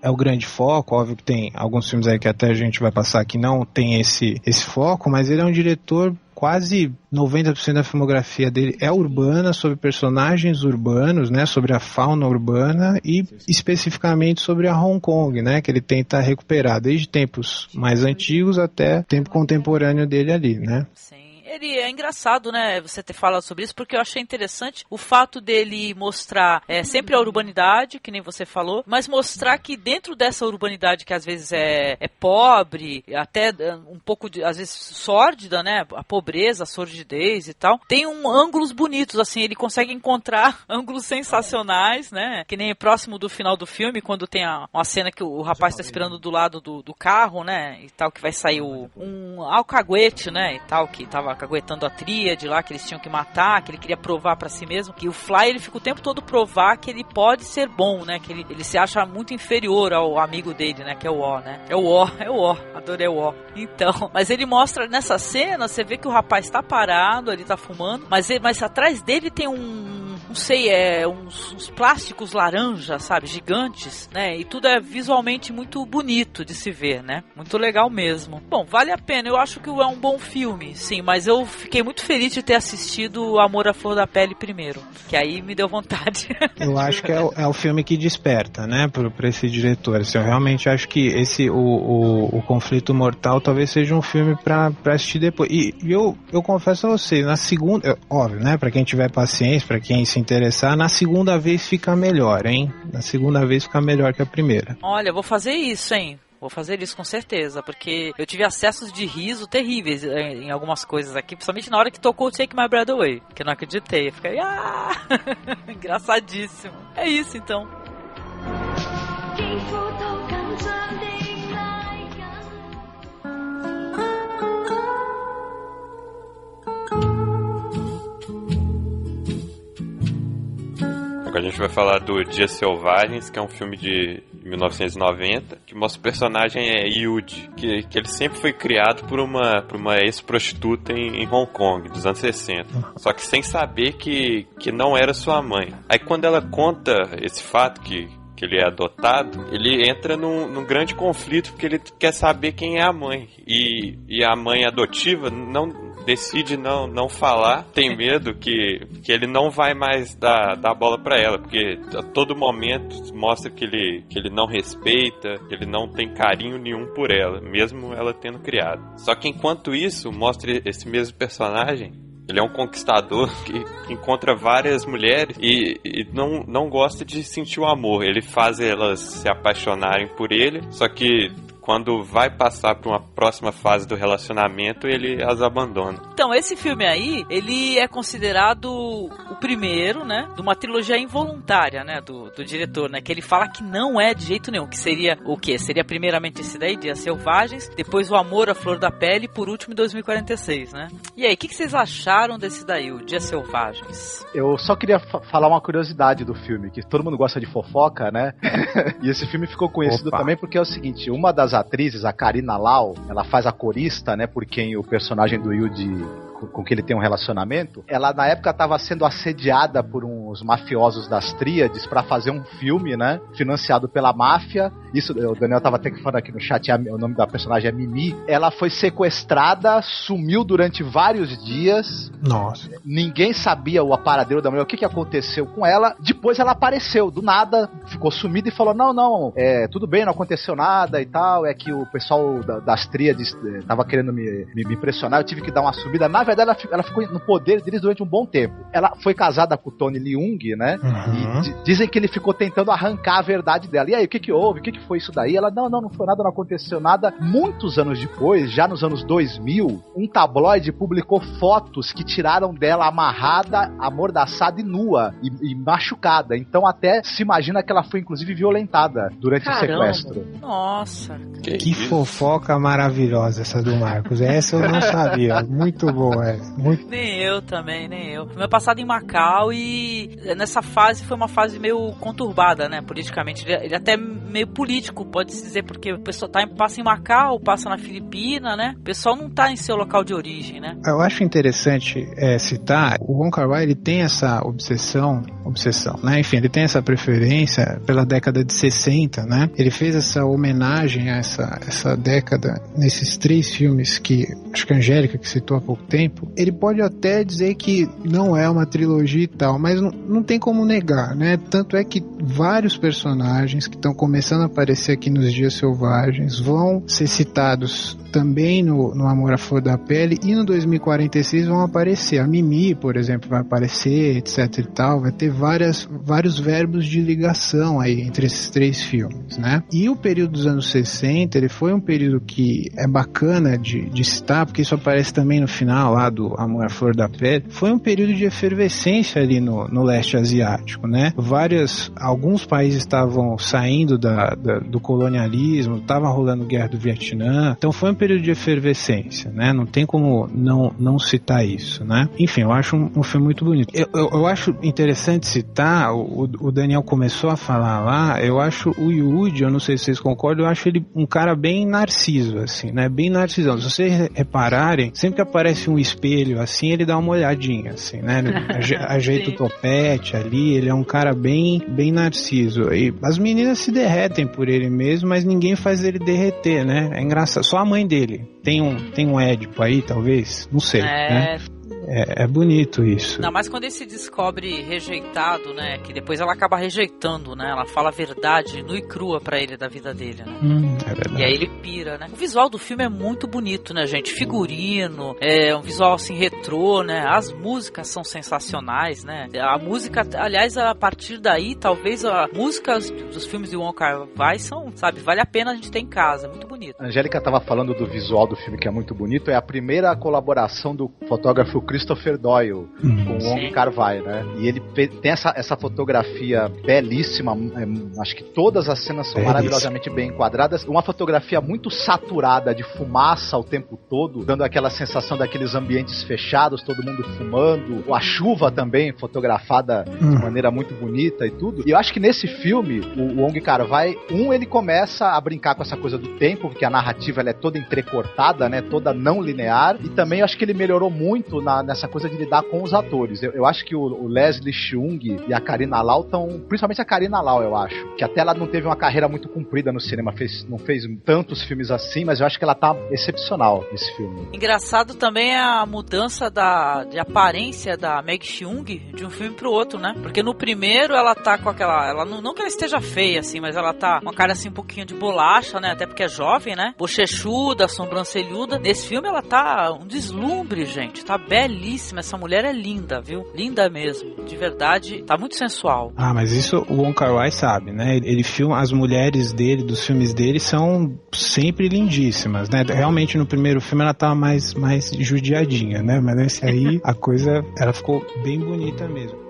é o grande foco. Óbvio que tem alguns filmes aí que até a gente vai passar que não tem esse foco, mas ele é um diretor, quase 90% da filmografia dele é urbana, sobre personagens urbanos, né, sobre a fauna urbana e especificamente sobre a Hong Kong, né, que ele tenta recuperar desde tempos mais antigos até tempo contemporâneo dele ali, né. Sim. Ele é engraçado, né, você ter falado sobre isso, porque eu achei interessante o fato dele mostrar sempre a urbanidade, que nem você falou, mas mostrar que dentro dessa urbanidade que às vezes é pobre, até um pouco, às vezes, sórdida, né, a pobreza, a sordidez e tal, tem ângulos bonitos, assim, ele consegue encontrar ângulos sensacionais, né, que nem próximo do final do filme, quando tem uma cena que o rapaz está esperando do lado do carro, né, e tal, que vai sair um alcaguete, né, e tal, que tava aguentando a tríade lá, que eles tinham que matar, que ele queria provar pra si mesmo, que o Fly, ele fica o tempo todo provar que ele pode ser bom, né, que ele se acha muito inferior ao amigo dele, né, que é o O, né, é o O, adorei o O. Então, mas ele mostra nessa cena, você vê que o rapaz tá parado, ele tá fumando, mas atrás dele tem não sei, uns plásticos laranja, sabe, gigantes, né, e tudo é visualmente muito bonito de se ver, né, muito legal mesmo. Bom, vale a pena, eu acho que é um bom filme, sim, mas eu fiquei muito feliz de ter assistido Amor à Flor da Pele primeiro, que aí me deu vontade. Eu acho que é o filme que desperta, né, pra esse diretor. Assim, eu realmente acho que o Conflito Mortal talvez seja um filme pra assistir depois. E eu confesso a você, na segunda, óbvio, né, pra quem tiver paciência, pra quem se interessar, na segunda vez fica melhor, hein? Na segunda vez fica melhor que a primeira. Olha, vou fazer isso, hein? Vou fazer isso com certeza, porque eu tive acessos de riso terríveis em algumas coisas aqui, principalmente na hora que tocou o Take My Breath Away, que eu não acreditei. Eu fiquei, engraçadíssimo. É isso, então. Agora a gente vai falar do Dias Selvagens, que é um filme de 1990, que mostra o personagem Yudi, que ele sempre foi criado por uma ex-prostituta em Hong Kong, dos anos 60. Só que sem saber que não era sua mãe. Aí quando ela conta esse fato, que ele é adotado, ele entra num grande conflito, porque ele quer saber quem é a mãe. E a mãe adotiva decide não falar, tem medo que ele não vai mais dar bola pra ela, porque a todo momento mostra que ele não respeita, que ele não tem carinho nenhum por ela, mesmo ela tendo criado. Só que enquanto isso, mostra esse mesmo personagem, ele é um conquistador que encontra várias mulheres e não gosta de sentir o amor. Ele faz elas se apaixonarem por ele, só que quando vai passar para uma próxima fase do relacionamento, ele as abandona. Então, esse filme aí, ele é considerado o primeiro, né, de uma trilogia involuntária, né, do diretor, né, que ele fala que não é de jeito nenhum, que seria o quê? Seria primeiramente esse daí, Dias Selvagens, depois o Amor à Flor da Pele e por último 2046, né? E aí, o que vocês acharam desse daí, o Dias Selvagens? Eu só queria falar uma curiosidade do filme, que todo mundo gosta de fofoca, né? E esse filme ficou conhecido também porque é o seguinte, uma das das atrizes, a Karina Lau, ela faz a corista, né, por quem o personagem do Yuji, com que ele tem um relacionamento, ela na época estava sendo assediada por uns mafiosos das Tríades para fazer um filme, né, financiado pela máfia. Isso, o Daniel tava até falando aqui no chat, o nome da personagem é Mimi. Ela foi sequestrada, sumiu durante vários dias. Nossa. Ninguém sabia o paradeiro da mulher, o que aconteceu com ela. Depois ela apareceu, do nada, ficou sumida e falou, não, tudo bem, não aconteceu nada e tal, é que o pessoal das Tríades tava querendo me impressionar, eu tive que dar uma subida. Na verdade, ela ficou no poder deles durante um bom tempo. Ela foi casada com o Tony Leung, né? Uhum. E dizem que ele ficou tentando arrancar a verdade dela. E aí, o que houve? O que foi isso daí? Ela, não foi nada, não aconteceu nada. Muitos anos depois, já nos anos 2000, um tabloide publicou fotos que tiraram dela amarrada, amordaçada e nua, e machucada. Então até se imagina que ela foi inclusive violentada durante o sequestro. Nossa. Que fofoca maravilhosa essa do Marcos. Essa eu não sabia. Muito boa essa. Muito... Nem eu também, nem eu. Meu passado em Macau, e nessa fase foi uma fase meio conturbada, né, politicamente. Ele até meio político, pode-se dizer, porque o pessoal passa em Macau, passa na Filipina, né? O pessoal não tá em seu local de origem, né? Eu acho interessante citar, o Wong Kar-wai, ele tem essa obsessão, né? Enfim, ele tem essa preferência pela década de 60, né? Ele fez essa homenagem a essa década nesses 3 filmes que, acho que a Angélica que citou há pouco tempo. Ele pode até dizer que não é uma trilogia e tal, mas não tem como negar, né? Tanto é que vários personagens que estão começando a aparecer aqui nos Dias Selvagens vão ser citados também no Amor à Flor da Pele, e no 2046 vão aparecer. A Mimi, por exemplo, vai aparecer, etc e tal. Vai ter vários verbos de ligação aí entre esses 3 filmes, né? E o período dos anos 60, ele foi um período que é bacana de citar, porque isso aparece também no final lá do Amor à Flor da Pele. Foi um período de efervescência ali no leste asiático, né? Alguns países estavam saindo do colonialismo, estava rolando guerra do Vietnã, então foi um período de efervescência, né? Não tem como não citar isso, né? Enfim, eu acho um filme muito bonito. Eu acho interessante citar, o Daniel começou a falar lá, eu acho o Yuji, eu não sei se vocês concordam, eu acho ele um cara bem narciso, assim, né? Bem narcisão. Se vocês repararem, sempre que aparece um espelho, assim, ele dá uma olhadinha, assim, né? Ajeita o topete ali, ele é um cara bem narciso. E as meninas se derretem por ele mesmo, mas ninguém faz ele derreter, né? É engraçado. Só a mãe dele. Tem um Édipo aí, talvez? Não sei, né? É bonito isso. Ainda mais quando ele se descobre rejeitado, né? Que depois ela acaba rejeitando, né? Ela fala a verdade nua e crua pra ele da vida dele, né? É verdade. E aí ele pira, né? O visual do filme é muito bonito, né, gente? Figurino, é um visual assim retrô, né? As músicas são sensacionais, né? A música, aliás, a partir daí, talvez as músicas dos filmes de Wong Kar-wai são, sabe, vale a pena a gente ter em casa, muito bonito. A Angélica tava falando do visual do filme que é muito bonito, é a primeira colaboração do fotógrafo Christopher Doyle com o Wong Kar-wai, né? E ele tem essa fotografia belíssima, acho que todas as cenas são maravilhosamente bem enquadradas, uma fotografia muito saturada de fumaça o tempo todo, dando aquela sensação daqueles ambientes fechados, todo mundo fumando, a chuva também fotografada de maneira muito bonita e tudo. E eu acho que nesse filme, o Wong Kar-wai, ele começa a brincar com essa coisa do tempo, porque a narrativa ela é toda entrecortada, né? Toda não linear, e também eu acho que ele melhorou muito nessa coisa de lidar com os atores. Eu acho que o Leslie Cheung e a Karina Lau principalmente a Karina Lau, eu acho, que até ela não teve uma carreira muito comprida no cinema, não fez tantos filmes assim, mas eu acho que ela tá excepcional nesse filme. Engraçado também é a mudança de aparência da Meg Cheung de um filme pro outro, né? Porque no primeiro ela tá com aquela, não que ela esteja feia assim, mas ela tá com uma cara assim um pouquinho de bolacha, né? Até porque é jovem, né? Bochechuda, sobrancelhuda. Nesse filme ela tá um deslumbre, gente. Tá belíssima. Essa mulher é linda, viu? Linda mesmo. De verdade, tá muito sensual. Mas isso o Wong Kar-wai sabe, né? Ele filma, as mulheres dele, dos filmes dele, são sempre lindíssimas, né? Realmente no primeiro filme ela tava mais judiadinha, né? Mas nesse aí a coisa, ela ficou bem bonita mesmo.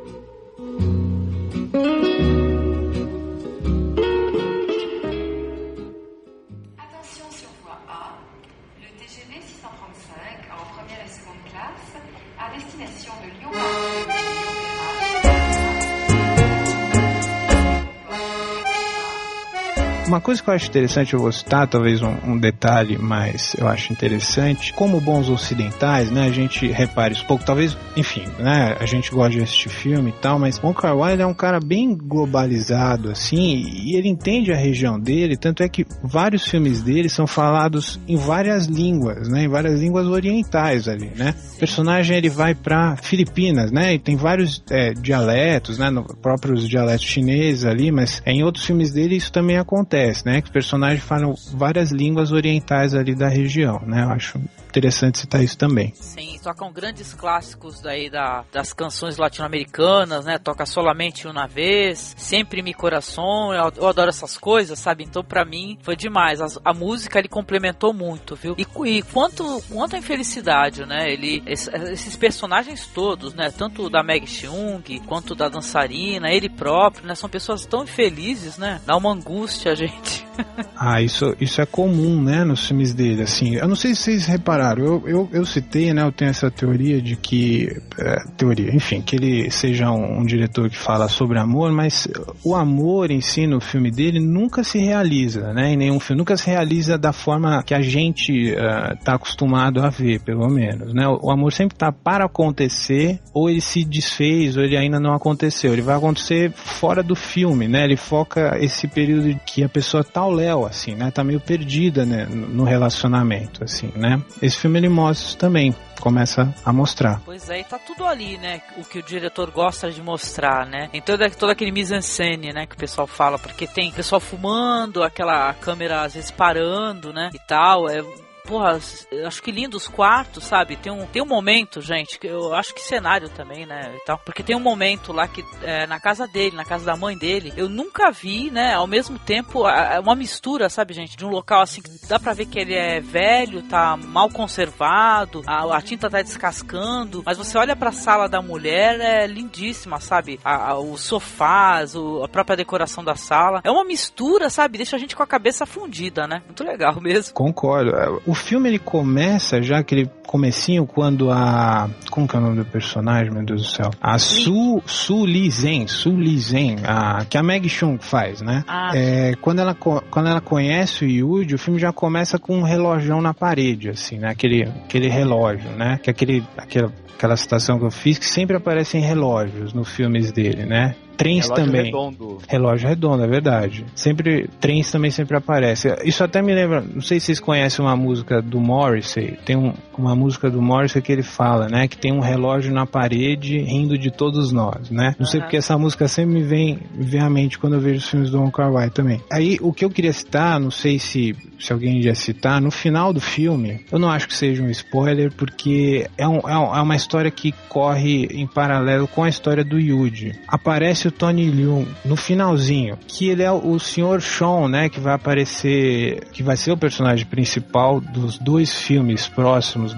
Uma coisa que eu acho interessante, eu vou citar talvez um detalhe, mas eu acho interessante, como bons ocidentais, né, a gente repare isso pouco, talvez, enfim, né, a gente gosta de assistir filme e tal, mas Wong Kar-wai é um cara bem globalizado, assim, e ele entende a região dele, tanto é que vários filmes dele são falados em várias línguas, né, em várias línguas orientais ali, né. O personagem, ele vai para Filipinas, né, e tem vários dialetos, né, próprios dialetos chineses ali, mas em outros filmes dele isso também acontece, né, que os personagens falam várias línguas orientais ali da região, né, eu acho interessante citar isso também. Sim, tocam grandes clássicos daí das canções latino-americanas, né? Toca Solamente Uma Vez, Sempre Mi Coração, eu adoro essas coisas, sabe? Então pra mim foi demais, a música ele complementou muito, viu? E quanto à infelicidade, né? Esses personagens todos, né? Tanto da Meg Cheung, quanto da dançarina, ele próprio, né? São pessoas tão infelizes, né? Dá uma angústia, gente. Isso é comum, né? Nos filmes dele, assim. Eu não sei se vocês repararam, eu citei, né, eu tenho essa teoria de que que ele seja um diretor que fala sobre amor, mas o amor em si no filme dele nunca se realiza, né, em nenhum filme, nunca se realiza da forma que a gente tá acostumado a ver, pelo menos, né, o amor sempre tá para acontecer, ou ele se desfez, ou ele ainda não aconteceu, ele vai acontecer fora do filme, né, ele foca esse período que a pessoa tá ao léu, assim, né, tá meio perdida, né, no relacionamento, assim, né. Esse filme ele mostra isso também, começa a mostrar. Pois é, e tá tudo ali, né, o que o diretor gosta de mostrar, né, tem todo aquele mise-en-scène, né, que o pessoal fala, porque tem pessoal fumando, aquela câmera às vezes parando, né, e tal, porra, eu acho que lindo os quartos, sabe? Tem um momento, gente, que eu acho que cenário também, né, e tal, porque tem um momento lá que na casa dele, na casa da mãe dele, eu nunca vi, né, ao mesmo tempo, uma mistura, sabe, gente, de um local assim que dá pra ver que ele é velho, tá mal conservado, a tinta tá descascando, mas você olha pra sala da mulher, é lindíssima, sabe? Os sofás, a própria decoração da sala, é uma mistura, sabe? Deixa a gente com a cabeça fundida, né? Muito legal mesmo. Concordo. O filme ele começa já aquele comecinho quando como que é o nome do personagem, meu Deus do céu? A Su Li Zhen, que a Meg Cheung faz, né? Quando ela conhece o Yuji, o filme já começa com um relógio na parede, assim, né? Aquele relógio, né? Que aquela citação que eu fiz, que sempre aparecem relógios nos filmes dele, né? Trens relógio também. Redondo. Relógio redondo, é verdade. Trens também sempre aparece. Isso até me lembra, não sei se vocês conhecem uma música do Morrissey, tem uma música do Morrissey que ele fala, né, que tem um relógio na parede rindo de todos nós, né? Não sei porque essa música sempre me vem à mente quando eu vejo os filmes do Wong Kar-wai também. Aí, o que eu queria citar, não sei se alguém ia citar, no final do filme, eu não acho que seja um spoiler, porque é uma história que corre em paralelo com a história do Yuji. Aparece o Tony Leung no finalzinho, que ele é o Sr. Sean, né, que vai aparecer, que vai ser o personagem principal dos dois filmes próximos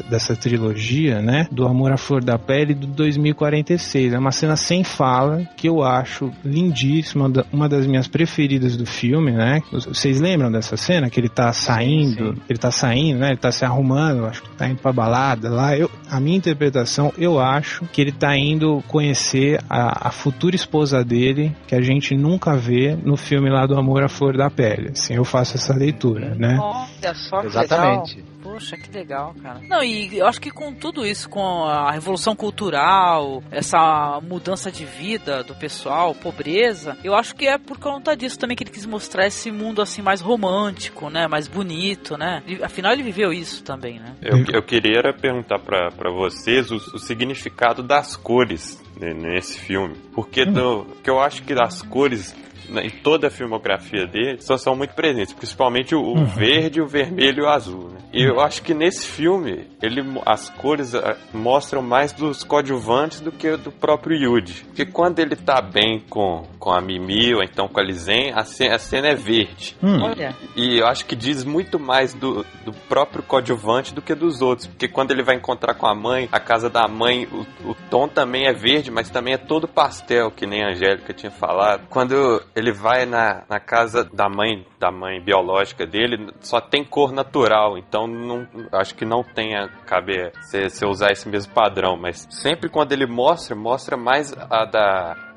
dessa trilogia, né, do Amor à Flor da Pele e do 2046. É uma cena sem fala, que eu acho lindíssima, uma das minhas preferidas do filme, né. Vocês lembram dessa cena? Que ele tá saindo, sim. Ele tá saindo, né, ele tá se arrumando, acho que tá indo pra balada lá. A minha interpretação, eu acho que ele tá indo conhecer a futura esposa dele, que a gente nunca vê no filme lá do Amor à Flor da Pele. Assim, eu faço essa leitura, né? Olha só que exatamente. Legal. Poxa, que legal, cara. Não, e eu acho que com tudo isso, com a revolução cultural, essa mudança de vida do pessoal, pobreza, eu acho que é por conta disso também que ele quis mostrar esse mundo assim mais romântico, né? Mais bonito, né? Afinal, ele viveu isso também, né? Eu queria perguntar pra vocês o significado das cores nesse filme. Porque eu acho que as cores em toda a filmografia dele são muito presentes, principalmente o verde, o vermelho e o azul, né? E eu acho que nesse filme as cores mostram mais dos coadjuvantes do que do próprio Yuji, porque quando ele tá bem com a Mimi ou então com a Lizen, a cena é verde. E eu acho que diz muito mais do próprio coadjuvante do que dos outros, porque quando ele vai encontrar com a mãe, a casa da mãe, o tom também é verde, mas também é todo pastel, que nem a Angélica tinha falado. Quando ele vai na casa da mãe biológica dele, só tem cor natural, então acho que não tem a caber você usar esse mesmo padrão, mas sempre quando ele mostra mais a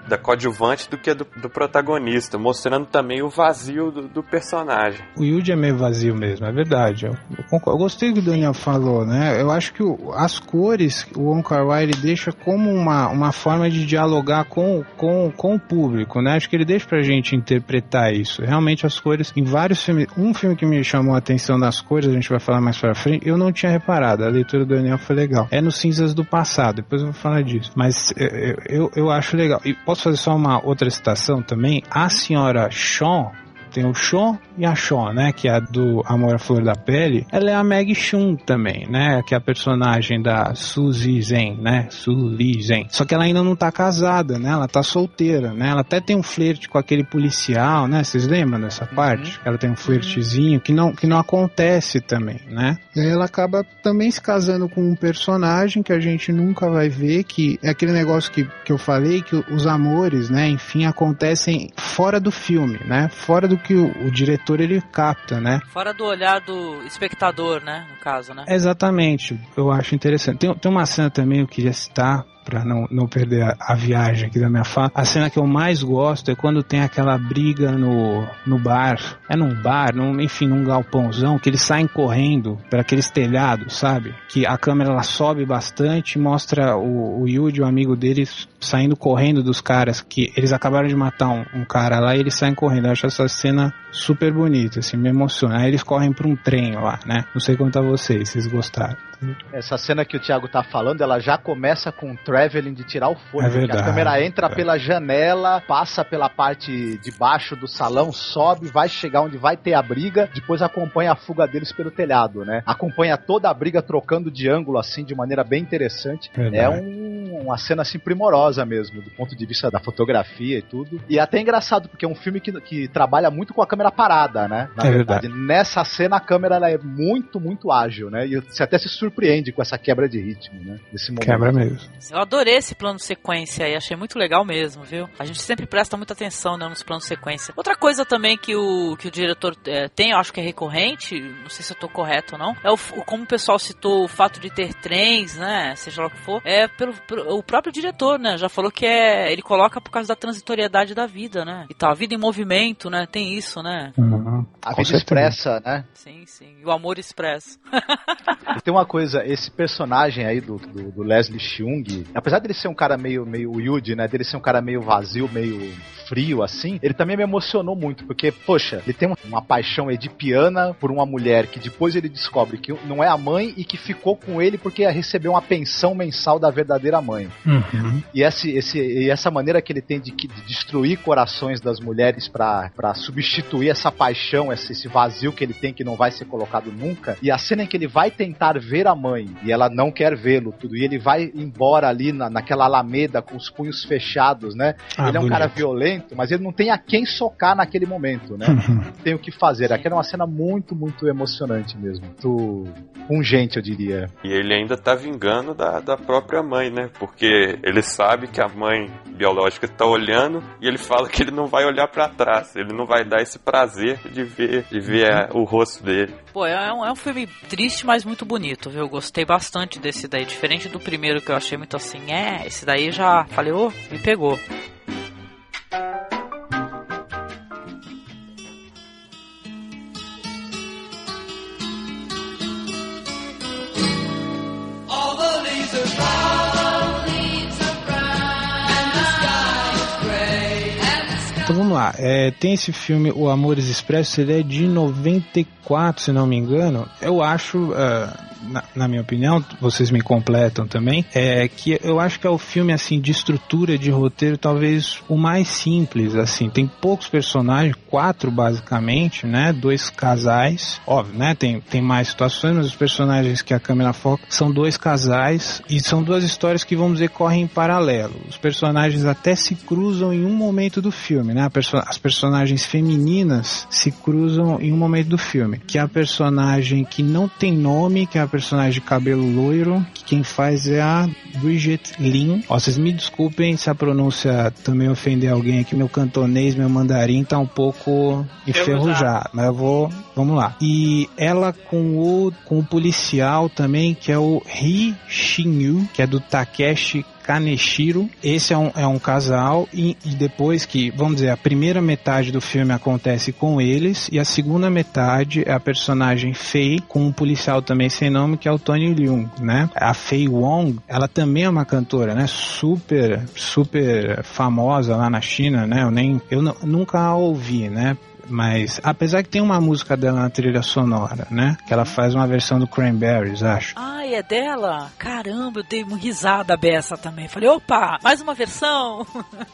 da coadjuvante do que do protagonista, mostrando também o vazio do personagem. O Yuji é meio vazio mesmo, é verdade. Eu gostei do que o Daniel falou, né? Eu acho que as cores, o Wong Kar-wai, ele deixa como uma forma de dialogar com o público, né? Acho que ele deixa pra gente interpretar isso. Realmente as cores, em vários filmes, um filme que me chamou a atenção das cores, a gente vai falar mais pra frente, eu não tinha reparado, a leitura do Daniel foi legal. É no Cinzas do Passado, depois eu vou falar disso. Mas eu acho legal. E posso fazer só uma outra citação também? A senhora Sean, tem o Sean e a Sean, né, que é a do Amor à Flor da Pele, ela é a Maggie Cheung também, né, que é a personagem da Suzy Zen, né, Suzy Zen. Só que ela ainda não tá casada, né, ela tá solteira, né, ela até tem um flerte com aquele policial, né, vocês lembram dessa parte? Ela tem um flertezinho que não acontece também, né. E aí ela acaba também se casando com um personagem que a gente nunca vai ver, que é aquele negócio que eu falei, que os amores, né, enfim, acontecem fora do filme, né, fora do que o diretor ele capta, né? Fora do olhar do espectador, né? No caso, né? Exatamente, eu acho interessante. Tem uma cena também que eu queria citar, pra não perder a viagem aqui da minha fala. A cena que eu mais gosto é quando tem aquela briga no bar. É num bar, enfim, num galpãozão, que eles saem correndo para aqueles telhados, sabe? Que a câmera ela sobe bastante, mostra o Yuji, o amigo deles, saindo correndo dos caras, que eles acabaram de matar um cara lá e eles saem correndo. Eu acho essa cena super bonita, assim, me emociona. Aí eles correm pra um trem lá, né? Não sei quanto a vocês gostaram. Essa cena que o Thiago tá falando, ela já começa com o traveling de tirar o fôlego. É verdade. A câmera entra pela janela, passa pela parte de baixo do salão, sobe, vai chegar onde vai ter a briga, depois acompanha a fuga deles pelo telhado, né? Acompanha toda a briga trocando de ângulo, assim, de maneira bem interessante. Verdade. É uma cena, assim, primorosa mesmo, do ponto de vista da fotografia e tudo. E é até engraçado, porque é um filme que trabalha muito com a câmera parada, né? Na verdade. Nessa cena, a câmera ela é muito, muito ágil, né? E você até se surpreende com essa quebra de ritmo, né? Nesse momento. Quebra mesmo. Eu adorei esse plano de sequência aí, achei muito legal mesmo, viu? A gente sempre presta muita atenção, né, nos planos de sequência. Outra coisa também que o diretor tem, eu acho que é recorrente, não sei se eu tô correto ou não, é como o pessoal citou o fato de ter trens, né, seja lá o que for, o próprio diretor, né, já falou que ele coloca por causa da transitoriedade da vida, né, e tal, a vida em movimento, né, tem isso, né. Uhum. A vida expressa, né. Sim, e o amor expresso. Tem uma coisa, esse personagem aí do Leslie Cheung, apesar dele ser um cara meio Yuji, né, dele ser um cara meio vazio, meio frio, assim, ele também me emocionou muito, porque, poxa, ele tem uma paixão edipiana por uma mulher que depois ele descobre que não é a mãe e que ficou com ele porque recebeu uma pensão mensal da verdadeira mãe. Uhum. E essa maneira que ele tem de destruir corações das mulheres pra substituir essa paixão, esse vazio que ele tem que não vai ser colocado nunca, e a cena em que ele vai tentar ver a mãe e ela não quer vê-lo, tudo, e ele vai embora ali naquela alameda com os punhos fechados, né? Ele é um cara violento, mas ele não tem a quem socar naquele momento, né? Tem o que fazer. Aquela é uma cena muito, muito emocionante mesmo. Muito pungente, eu diria. E ele ainda tá vingando da própria mãe, né? Porque ele sabe que a mãe biológica tá olhando e ele fala que ele não vai olhar pra trás. Ele não vai dar esse prazer de ver o rosto dele. Pô, é um filme triste, mas muito bonito, viu? Eu gostei bastante desse daí. Diferente do primeiro que eu achei muito assim, esse daí já falei, me pegou. Então vamos lá, tem esse filme, O Amores Expressos, ele é de 94, se não me engano. Eu acho, na minha opinião, vocês me completam também, que eu acho que é o filme, assim, de estrutura, de roteiro, talvez o mais simples, assim. Tem poucos personagens, 4 basicamente, né, 2 casais, óbvio, né, tem mais situações, mas os personagens que a câmera foca são 2 casais, e são 2 histórias que, vamos dizer, correm em paralelo. Os personagens até se cruzam em um momento do filme, né, as personagens femininas se cruzam em um momento do filme, que é a personagem que não tem nome, que é a personagem de cabelo loiro, quem faz é a Brigitte Lin. Ó, vocês me desculpem se a pronúncia também ofender alguém aqui, meu cantonês, meu mandarim tá um pouco enferrujado, mas vamos lá. E ela com o policial também, que é o Ri Shin-yu, que é do Takeshi Kaneshiro. Esse é um casal e depois que, vamos dizer, a primeira metade do filme acontece com eles e a segunda metade é a personagem Faye com um policial também sem nome, que é o Tony Leung, né? A Faye Wong, ela também é uma cantora, né? Super, super famosa lá na China, né? Eu nunca a ouvi, né? Mas, apesar que tem uma música dela na trilha sonora, né? Que ela faz uma versão do Cranberries, acho. Ah, é dela? Caramba, eu dei uma risada beça também. Falei, opa, mais uma versão.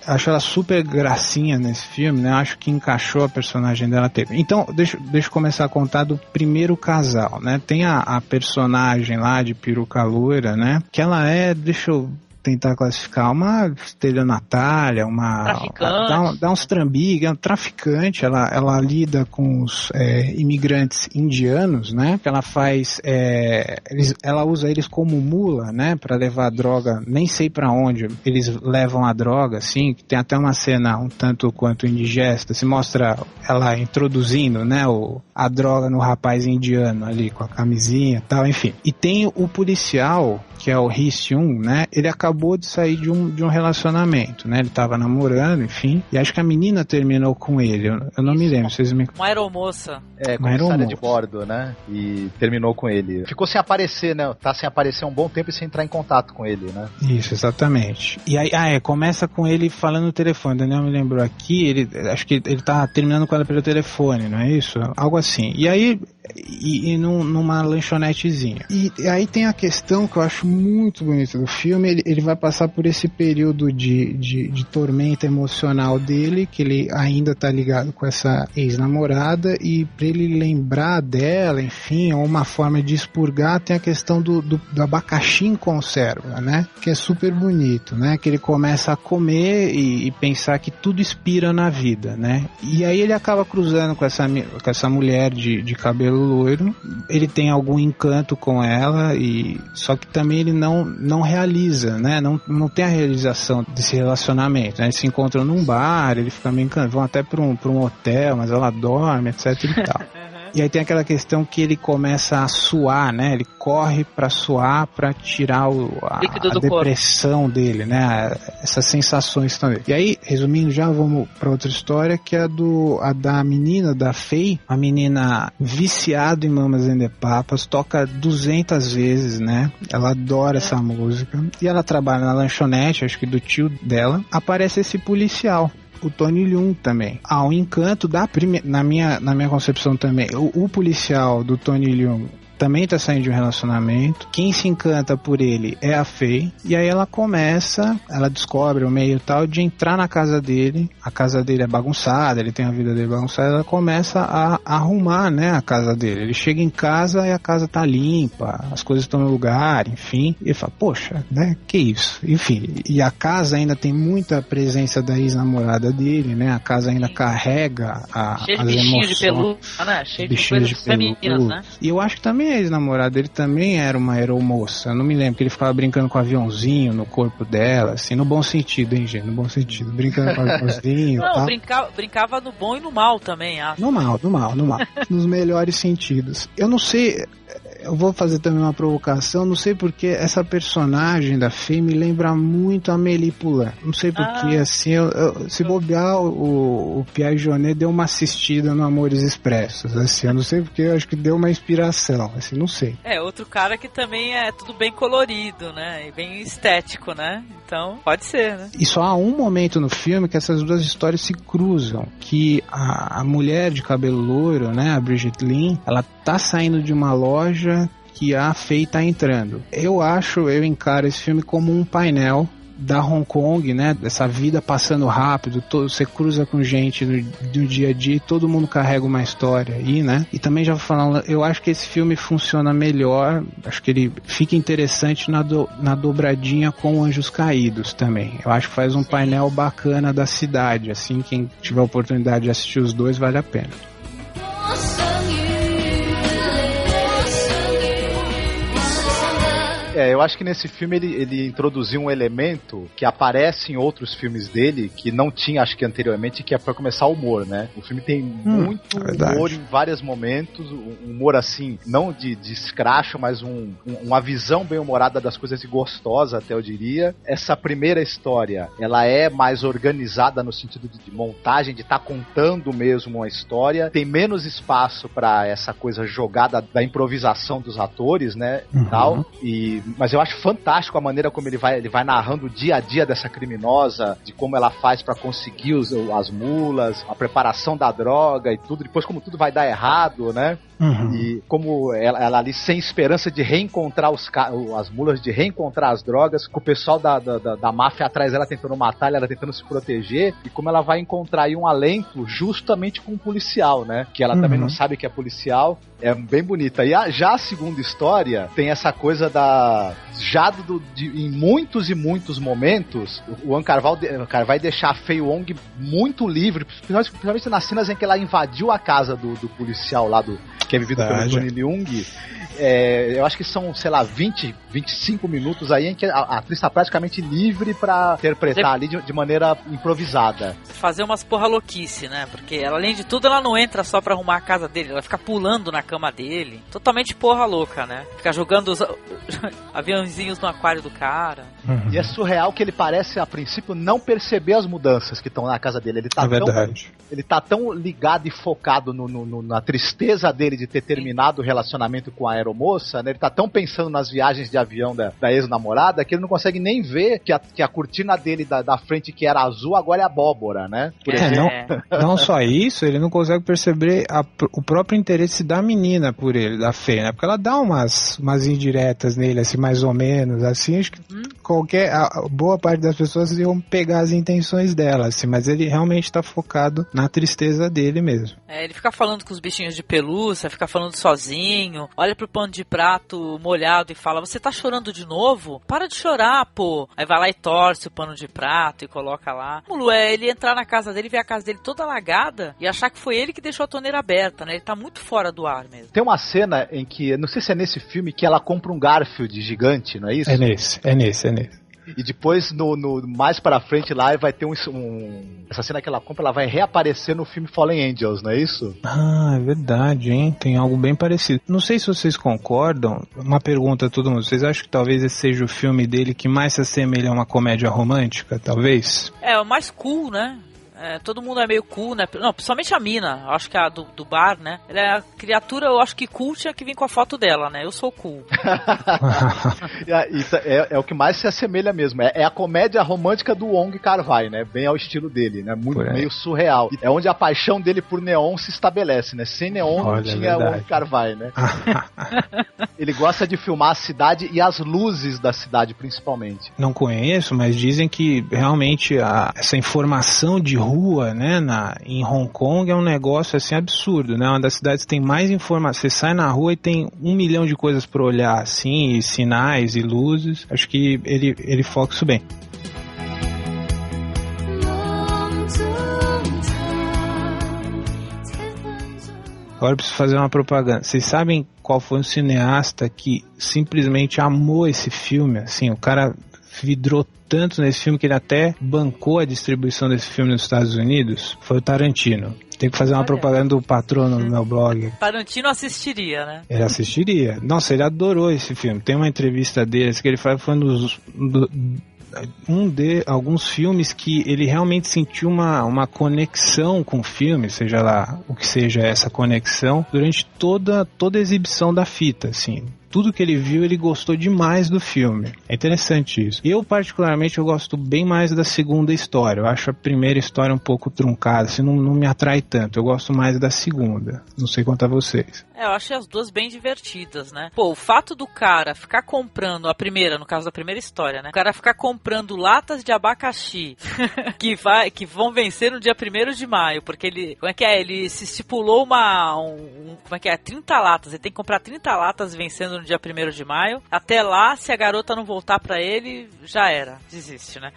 Acho ela super gracinha nesse filme, né? Acho que encaixou a personagem dela. Então, deixa eu começar a contar do primeiro casal, né? Tem a personagem lá de peruca loira, né? Que ela é, deixa eu tentar classificar, uma estelionatária, dá uns trambiques, é um traficante, ela lida com os imigrantes indianos, né, que ela faz, ela usa eles como mula, né, para levar droga, nem sei para onde eles levam a droga, assim, que tem até uma cena um tanto quanto indigesta, se mostra ela introduzindo, né, a droga no rapaz indiano ali, com a camisinha e tal, enfim. E tem o policial, que é o Ri Seung, né, ele acabou de sair de um relacionamento, né, ele tava namorando, enfim, e acho que a menina terminou com ele, eu não me lembro, vocês me... Uma aeromoça. Comissária de bordo, né, e terminou com ele. Ficou sem aparecer, né, tá sem aparecer um bom tempo e sem entrar em contato com ele, né. Isso, exatamente. E aí, começa com ele falando no telefone, Daniel me lembrou aqui, acho que ele tá terminando com ela pelo telefone, não é isso? Algo assim. E aí, numa lanchonetezinha. E aí tem a questão que eu acho muito bonita do filme, ele vai passar por esse período de tormenta emocional dele, que ele ainda tá ligado com essa ex-namorada, e pra ele lembrar dela, enfim, ou uma forma de expurgar, tem a questão do abacaxi em conserva, né, que é super bonito, né, que ele começa a comer e pensar que tudo expira na vida, né, e aí ele acaba cruzando com essa mulher de cabelo loiro, ele tem algum encanto com ela, só que também ele não realiza, né, não tem a realização desse relacionamento, né? Eles se encontram num bar, ele fica meio encantado, vão até pra um hotel, mas ela dorme, etc e tal. E aí tem aquela questão que ele começa a suar, né? Ele corre pra suar, pra tirar a depressão dele, né? Essas sensações também. E aí, resumindo, já vamos pra outra história, que é a da menina, da Faye, a menina viciada em Mamas and the Papas, toca 200 vezes, né? Ela adora essa música. E ela trabalha na lanchonete, acho que do tio dela. Aparece esse policial, o Tony Leung também. Um encanto na minha concepção também. O policial do Tony Leung também tá saindo de um relacionamento. Quem se encanta por ele é a Faye. E aí ela descobre o meio tal de entrar na casa dele. A casa dele é bagunçada, ele tem a vida dele bagunçada. Ela começa a arrumar, né, a casa dele. Ele chega em casa e a casa tá limpa, as coisas estão no lugar, enfim. E ele fala, poxa, né, que isso? Enfim, e a casa ainda tem muita presença da ex-namorada dele, né? A casa ainda carrega as emoções. De pelúcia, né? Cheio de coisas femininas, né? E eu acho que também a ex-namorada dele também era uma aeromoça. Eu não me lembro, que ele ficava brincando com o aviãozinho no corpo dela, assim, no bom sentido, hein, gente? No bom sentido. Brincando com o aviãozinho. Não, brincava no bom e no mal também, acho. No mal. Nos melhores sentidos. Eu não sei... Eu vou fazer também uma provocação, não sei porque essa personagem da Faye me lembra muito a Amélie Poulain. Não sei porque, assim, se bobear, o Pierre Jeunet deu uma assistida no Amores Expressos, assim, eu não sei porque, eu acho que deu uma inspiração, assim, não sei. Outro cara que também é tudo bem colorido, né, e bem estético, né, então pode ser, né. E só há um momento no filme que essas duas histórias se cruzam, que a mulher de cabelo loiro, né, a Brigitte Lin, ela tá saindo de uma loja que a Faye tá entrando. Eu encaro esse filme como um painel da Hong Kong, né, dessa vida passando rápido, você cruza com gente no dia a dia e todo mundo carrega uma história aí, né, e também já falando, eu acho que esse filme funciona melhor, acho que ele fica interessante na dobradinha com Anjos Caídos também, eu acho que faz um painel bacana da cidade, assim, quem tiver a oportunidade de assistir os dois vale a pena. Eu acho que nesse filme ele introduziu um elemento que aparece em outros filmes dele, que não tinha, acho que anteriormente, que é pra começar o humor, né? O filme tem muito humor em vários momentos, um humor assim, não de escracho, mas uma visão bem humorada das coisas e gostosa, até eu diria. Essa primeira história, ela é mais organizada no sentido de montagem, de estar contando mesmo uma história, tem menos espaço pra essa coisa jogada da improvisação dos atores, né, e tal, mas eu acho fantástico a maneira como ele vai narrando o dia a dia dessa criminosa, de como ela faz pra conseguir as mulas, a preparação da droga e tudo, depois como tudo vai dar errado, né, e como ela ali sem esperança de reencontrar as mulas, de reencontrar as drogas, com o pessoal da máfia atrás dela tentando matar, ela tentando se proteger, e como ela vai encontrar aí um alento justamente com um policial, né, que ela também não sabe que é policial. É bem bonita. E já a segunda história tem essa coisa em muitos e muitos momentos, o Wong Kar-wai vai deixar a Faye Wong muito livre, principalmente nas cenas em que ela invadiu a casa do policial lá, que é vivido pelo Tony Leung. Eu acho que são, sei lá, 25 minutos aí em que a atriz está praticamente livre pra interpretar ali de maneira improvisada. Fazer umas porra louquice, né? Porque ela, além de tudo, ela não entra só pra arrumar a casa dele, ela fica pulando na cama dele. Totalmente porra louca, né? Fica jogando os aviãozinhos no aquário do cara. E é surreal que ele parece, a princípio, não perceber as mudanças que estão na casa dele. Ele tá tão ligado e focado na tristeza dele de ter terminado o relacionamento com a aeromoça, né? Ele tá tão pensando nas viagens de avião da ex-namorada que ele não consegue nem ver que a cortina dele da frente, que era azul, agora é abóbora, né? Não só isso, ele não consegue perceber o próprio interesse da menina por ele, da Fê, né? Porque ela dá umas indiretas nele, assim, mais ou menos, assim, acho que boa parte das pessoas iam pegar as intenções dela, assim, mas ele realmente tá focado na tristeza dele mesmo. Ele fica falando com os bichinhos de pelúcia, fica falando sozinho, olha pro pano de prato molhado e fala: você tá chorando de novo? Para de chorar, pô. Aí vai lá e torce o pano de prato e coloca lá. Ele entrar na casa dele, ver a casa dele toda alagada e achar que foi ele que deixou a torneira aberta, né? Ele tá muito fora do ar mesmo. Tem uma cena em que, não sei se é nesse filme, que ela compra um Garfield gigante, não é isso? É nesse. E depois, mais pra frente lá, vai ter essa cena que ela compra, ela vai reaparecer no filme Fallen Angels, não é isso? Ah, é verdade, hein? Tem algo bem parecido. Não sei se vocês concordam, uma pergunta a todo mundo. Vocês acham que talvez esse seja o filme dele que mais se assemelha a uma comédia romântica, talvez? É, o mais cool, né? Todo mundo é meio cool, né? Não, principalmente a mina, acho que a do bar, né? Ela é a criatura, eu acho que cool tinha que vir com a foto dela, né? Eu sou cool. É o que mais se assemelha mesmo. É a comédia romântica do Wong Kar-wai, né? Bem ao estilo dele, né? Meio surreal. É onde a paixão dele por neon se estabelece, né? Sem neon não tinha Wong Kar-wai, né? Ele gosta de filmar a cidade e as luzes da cidade, principalmente. Não conheço, mas dizem que realmente essa informação de rua, né, em Hong Kong é um negócio assim absurdo, né? Uma das cidades que tem mais informação. Você sai na rua e tem 1 milhão de coisas para olhar, assim, e sinais e luzes. Acho que ele foca isso bem. Agora eu preciso fazer uma propaganda. Vocês sabem qual foi o cineasta que simplesmente amou esse filme? Assim, o cara vidrou tanto nesse filme que ele até bancou a distribuição desse filme nos Estados Unidos? Foi o Tarantino. Tem que fazer uma propaganda do patrono no meu blog. Tarantino assistiria, né? Ele assistiria. Nossa, ele adorou esse filme. Tem uma entrevista dele que ele foi alguns filmes que ele realmente sentiu uma conexão com o filme, seja lá o que seja essa conexão, durante toda a exibição da fita, assim. Tudo que ele viu, ele gostou demais do filme. É interessante isso. Eu, particularmente, eu gosto bem mais da segunda história. Eu acho a primeira história um pouco truncada, assim, não me atrai tanto. Eu gosto mais da segunda. Não sei quanto a vocês. Eu achei as duas bem divertidas, né? Pô, o fato do cara ficar comprando, a primeira, no caso da primeira história, né? O cara ficar comprando latas de abacaxi que vão vencer no dia 1º de maio, porque ele, ele se estipulou 30 latas, ele tem que comprar 30 latas vencendo no dia 1º de maio. Até lá, se a garota não voltar pra ele, já era, desiste, né?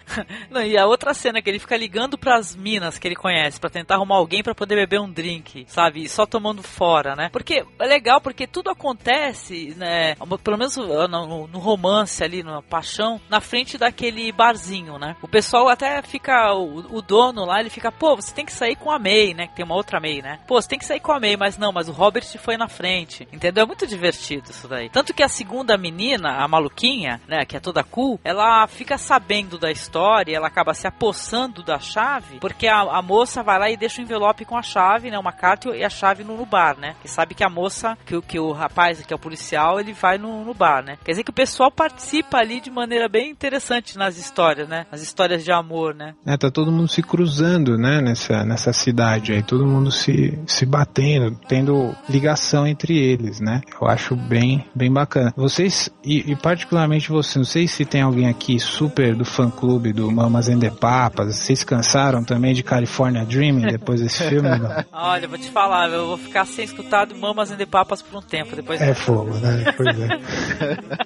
Não, e a outra cena que ele fica ligando pras minas que ele conhece, pra tentar arrumar alguém pra poder beber um drink, sabe? E só tomando fora, né? Porque É legal porque tudo acontece, né? Pelo menos no romance ali, na paixão, na frente daquele barzinho, né? O pessoal até fica, o dono lá, ele fica, pô, você tem que sair com a May, né? Que tem uma outra May, né? Pô, você tem que sair com a May, mas o Robert foi na frente, entendeu? É muito divertido isso daí. Tanto que a segunda menina, a maluquinha, né? Que é toda cool, ela fica sabendo da história, ela acaba se apossando da chave, porque a moça vai lá e deixa o envelope com a chave, né? Uma carta e a chave no bar, né? Que sabe que a moça, que o rapaz, que é o policial, ele vai no bar, né? Quer dizer que o pessoal participa ali de maneira bem interessante nas histórias, né? As histórias de amor, né? Tá todo mundo se cruzando, né? Nessa cidade aí, todo mundo se batendo, tendo ligação entre eles, né? Eu acho bem bacana. Vocês, e particularmente você, não sei se tem alguém aqui super do fã-clube do Mamas and the Papas, vocês cansaram também de California Dreaming depois desse filme? Não? Olha, vou te falar, eu vou ficar sem escutar do Mamas and the Papas por um tempo. Depois fogo, né? Pois é.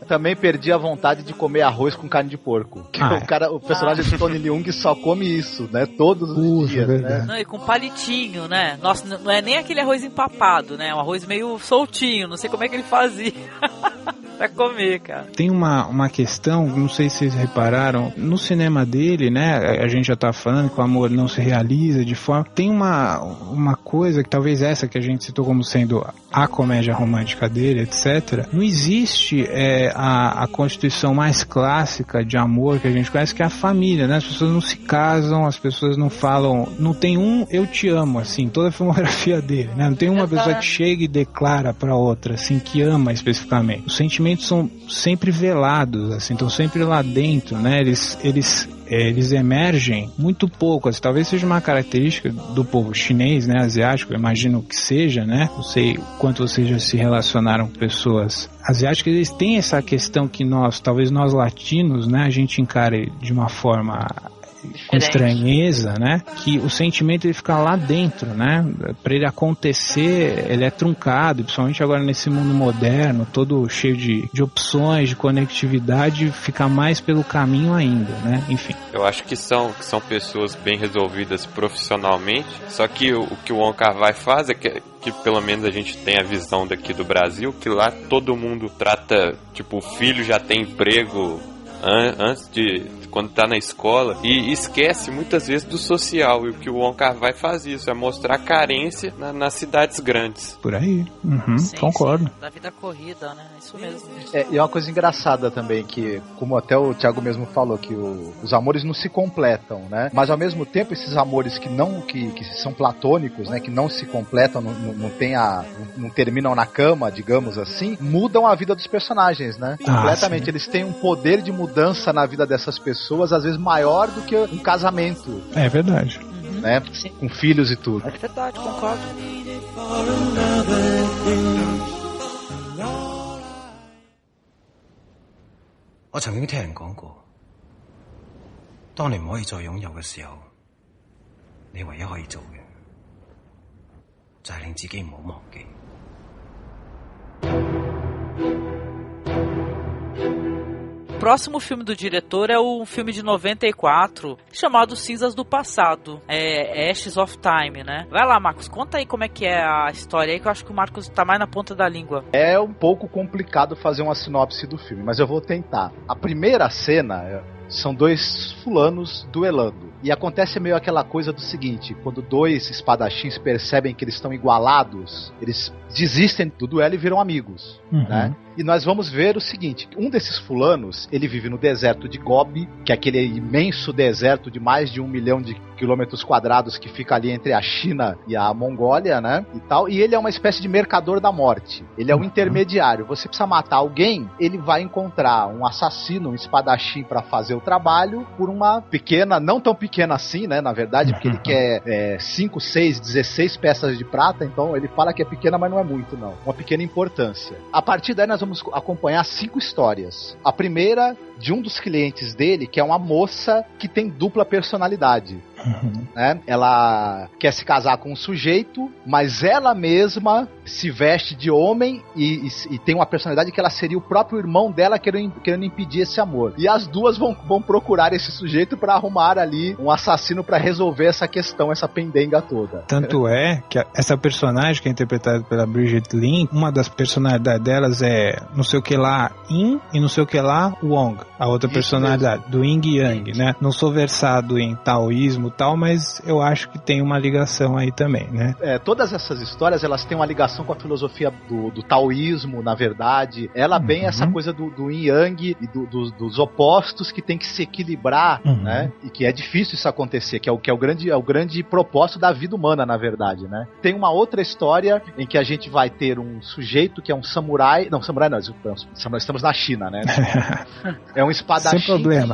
Também perdi a vontade de comer arroz com carne de porco. O personagem de Tony Leung só come isso, né? Todos os dias, né? Não, e com palitinho, né? Nossa, não é nem aquele arroz empapado, né? É um arroz meio soltinho, não sei como é que ele fazia. Pra comer, cara. Tem uma questão, não sei se vocês repararam, no cinema dele, né, a gente já tá falando que o amor não se realiza de forma... Tem uma coisa que talvez essa que a gente citou como sendo a comédia romântica dele, etc. Não existe a constituição mais clássica de amor que a gente conhece, que é a família, né? As pessoas não se casam, as pessoas não falam... Não tem eu te amo, assim, toda a filmografia dele, né? Não tem uma pessoa que chega e declara pra outra, assim, que ama especificamente. Os sentimentos são sempre velados, assim, estão sempre lá dentro, né? Eles emergem muito pouco, assim, talvez seja uma característica do povo chinês, né, asiático, eu imagino que seja, né? Não sei quanto vocês já se relacionaram com pessoas asiáticas, eles têm essa questão que talvez nós latinos, né, a gente encare de uma forma com estranheza, né? Que o sentimento ele fica lá dentro, né? Para ele acontecer, ele é truncado, principalmente agora nesse mundo moderno, todo cheio de opções, de conectividade, fica mais pelo caminho ainda, né? Enfim. Eu acho que são pessoas bem resolvidas profissionalmente, só que o que o Wong Kar-wai faz é que pelo menos a gente tem a visão daqui do Brasil, que lá todo mundo trata, tipo, o filho já tem emprego antes de... quando tá na escola, e esquece muitas vezes do social, e o que o Wong Kar-wai faz isso, é mostrar carência nas cidades grandes. Por aí, sim, concordo. Sim, da vida corrida, né, isso mesmo. E é uma coisa engraçada também, que como até o Thiago mesmo falou, que os amores não se completam, né, mas ao mesmo tempo esses amores que são platônicos, né, que não se completam, não terminam na cama, digamos assim, mudam a vida dos personagens, né, completamente. Eles têm um poder de mudança na vida dessas pessoas, às vezes maior do que um casamento. É verdade. Né? Com filhos e tudo. É verdade, concordo. 我曾經聽人講過，當你唔可以再擁有嘅時候，你唯一可以做嘅就係令自己唔好忘記。 O próximo filme do diretor é um filme de 94 chamado Cinzas do Passado, Ashes of Time, né? Vai lá, Marcos, conta aí como é que é a história aí, que eu acho que o Marcos tá mais na ponta da língua. É um pouco complicado fazer uma sinopse do filme, mas eu vou tentar. A primeira cena são dois fulanos duelando. E acontece meio aquela coisa do seguinte: quando dois espadachins percebem que eles estão igualados, eles desistem do duelo e viram amigos, né? E nós vamos ver o seguinte: um desses fulanos, ele vive no deserto de Gobi, que é aquele imenso deserto de mais de 1 milhão de quilômetros quadrados que fica ali entre a China e a Mongólia, né? E tal. E ele é uma espécie de mercador da morte. Ele é o intermediário. Você precisa matar alguém, ele vai encontrar um assassino, um espadachim para fazer o trabalho por uma pequena, não tão pequena assim, né? Na verdade, porque ele quer 5, 6, 16 peças de prata, então ele fala que é pequena, mas não é muito, não. Uma pequena importância. A partir daí nós vamos acompanhar 5 histórias. A primeira de um dos clientes dele, que é uma moça que tem dupla personalidade. né? Ela quer se casar com um sujeito, mas ela mesma se veste de homem e tem uma personalidade que ela seria o próprio irmão dela querendo impedir esse amor. E as duas vão procurar esse sujeito pra arrumar ali um assassino pra resolver essa questão, essa pendenga toda. Tanto é que essa personagem que é interpretada pela Brigitte Lin, uma das personalidades delas é não sei o que lá Yin e não sei o que lá Wong. A outra personalidade, do Yin e Yang, né? Não sou versado em taoísmo e tal, mas eu acho que tem uma ligação aí também, né? Todas essas histórias, elas têm uma ligação com a filosofia do taoísmo, na verdade. Ela bem essa coisa do Yin Yang e dos opostos que tem que se equilibrar, né? E que é difícil isso acontecer, que é o grande propósito da vida humana, na verdade, né? Tem uma outra história em que a gente vai ter um sujeito que é um samurai. Não, samurai não, estamos na China, né? É um espadachim.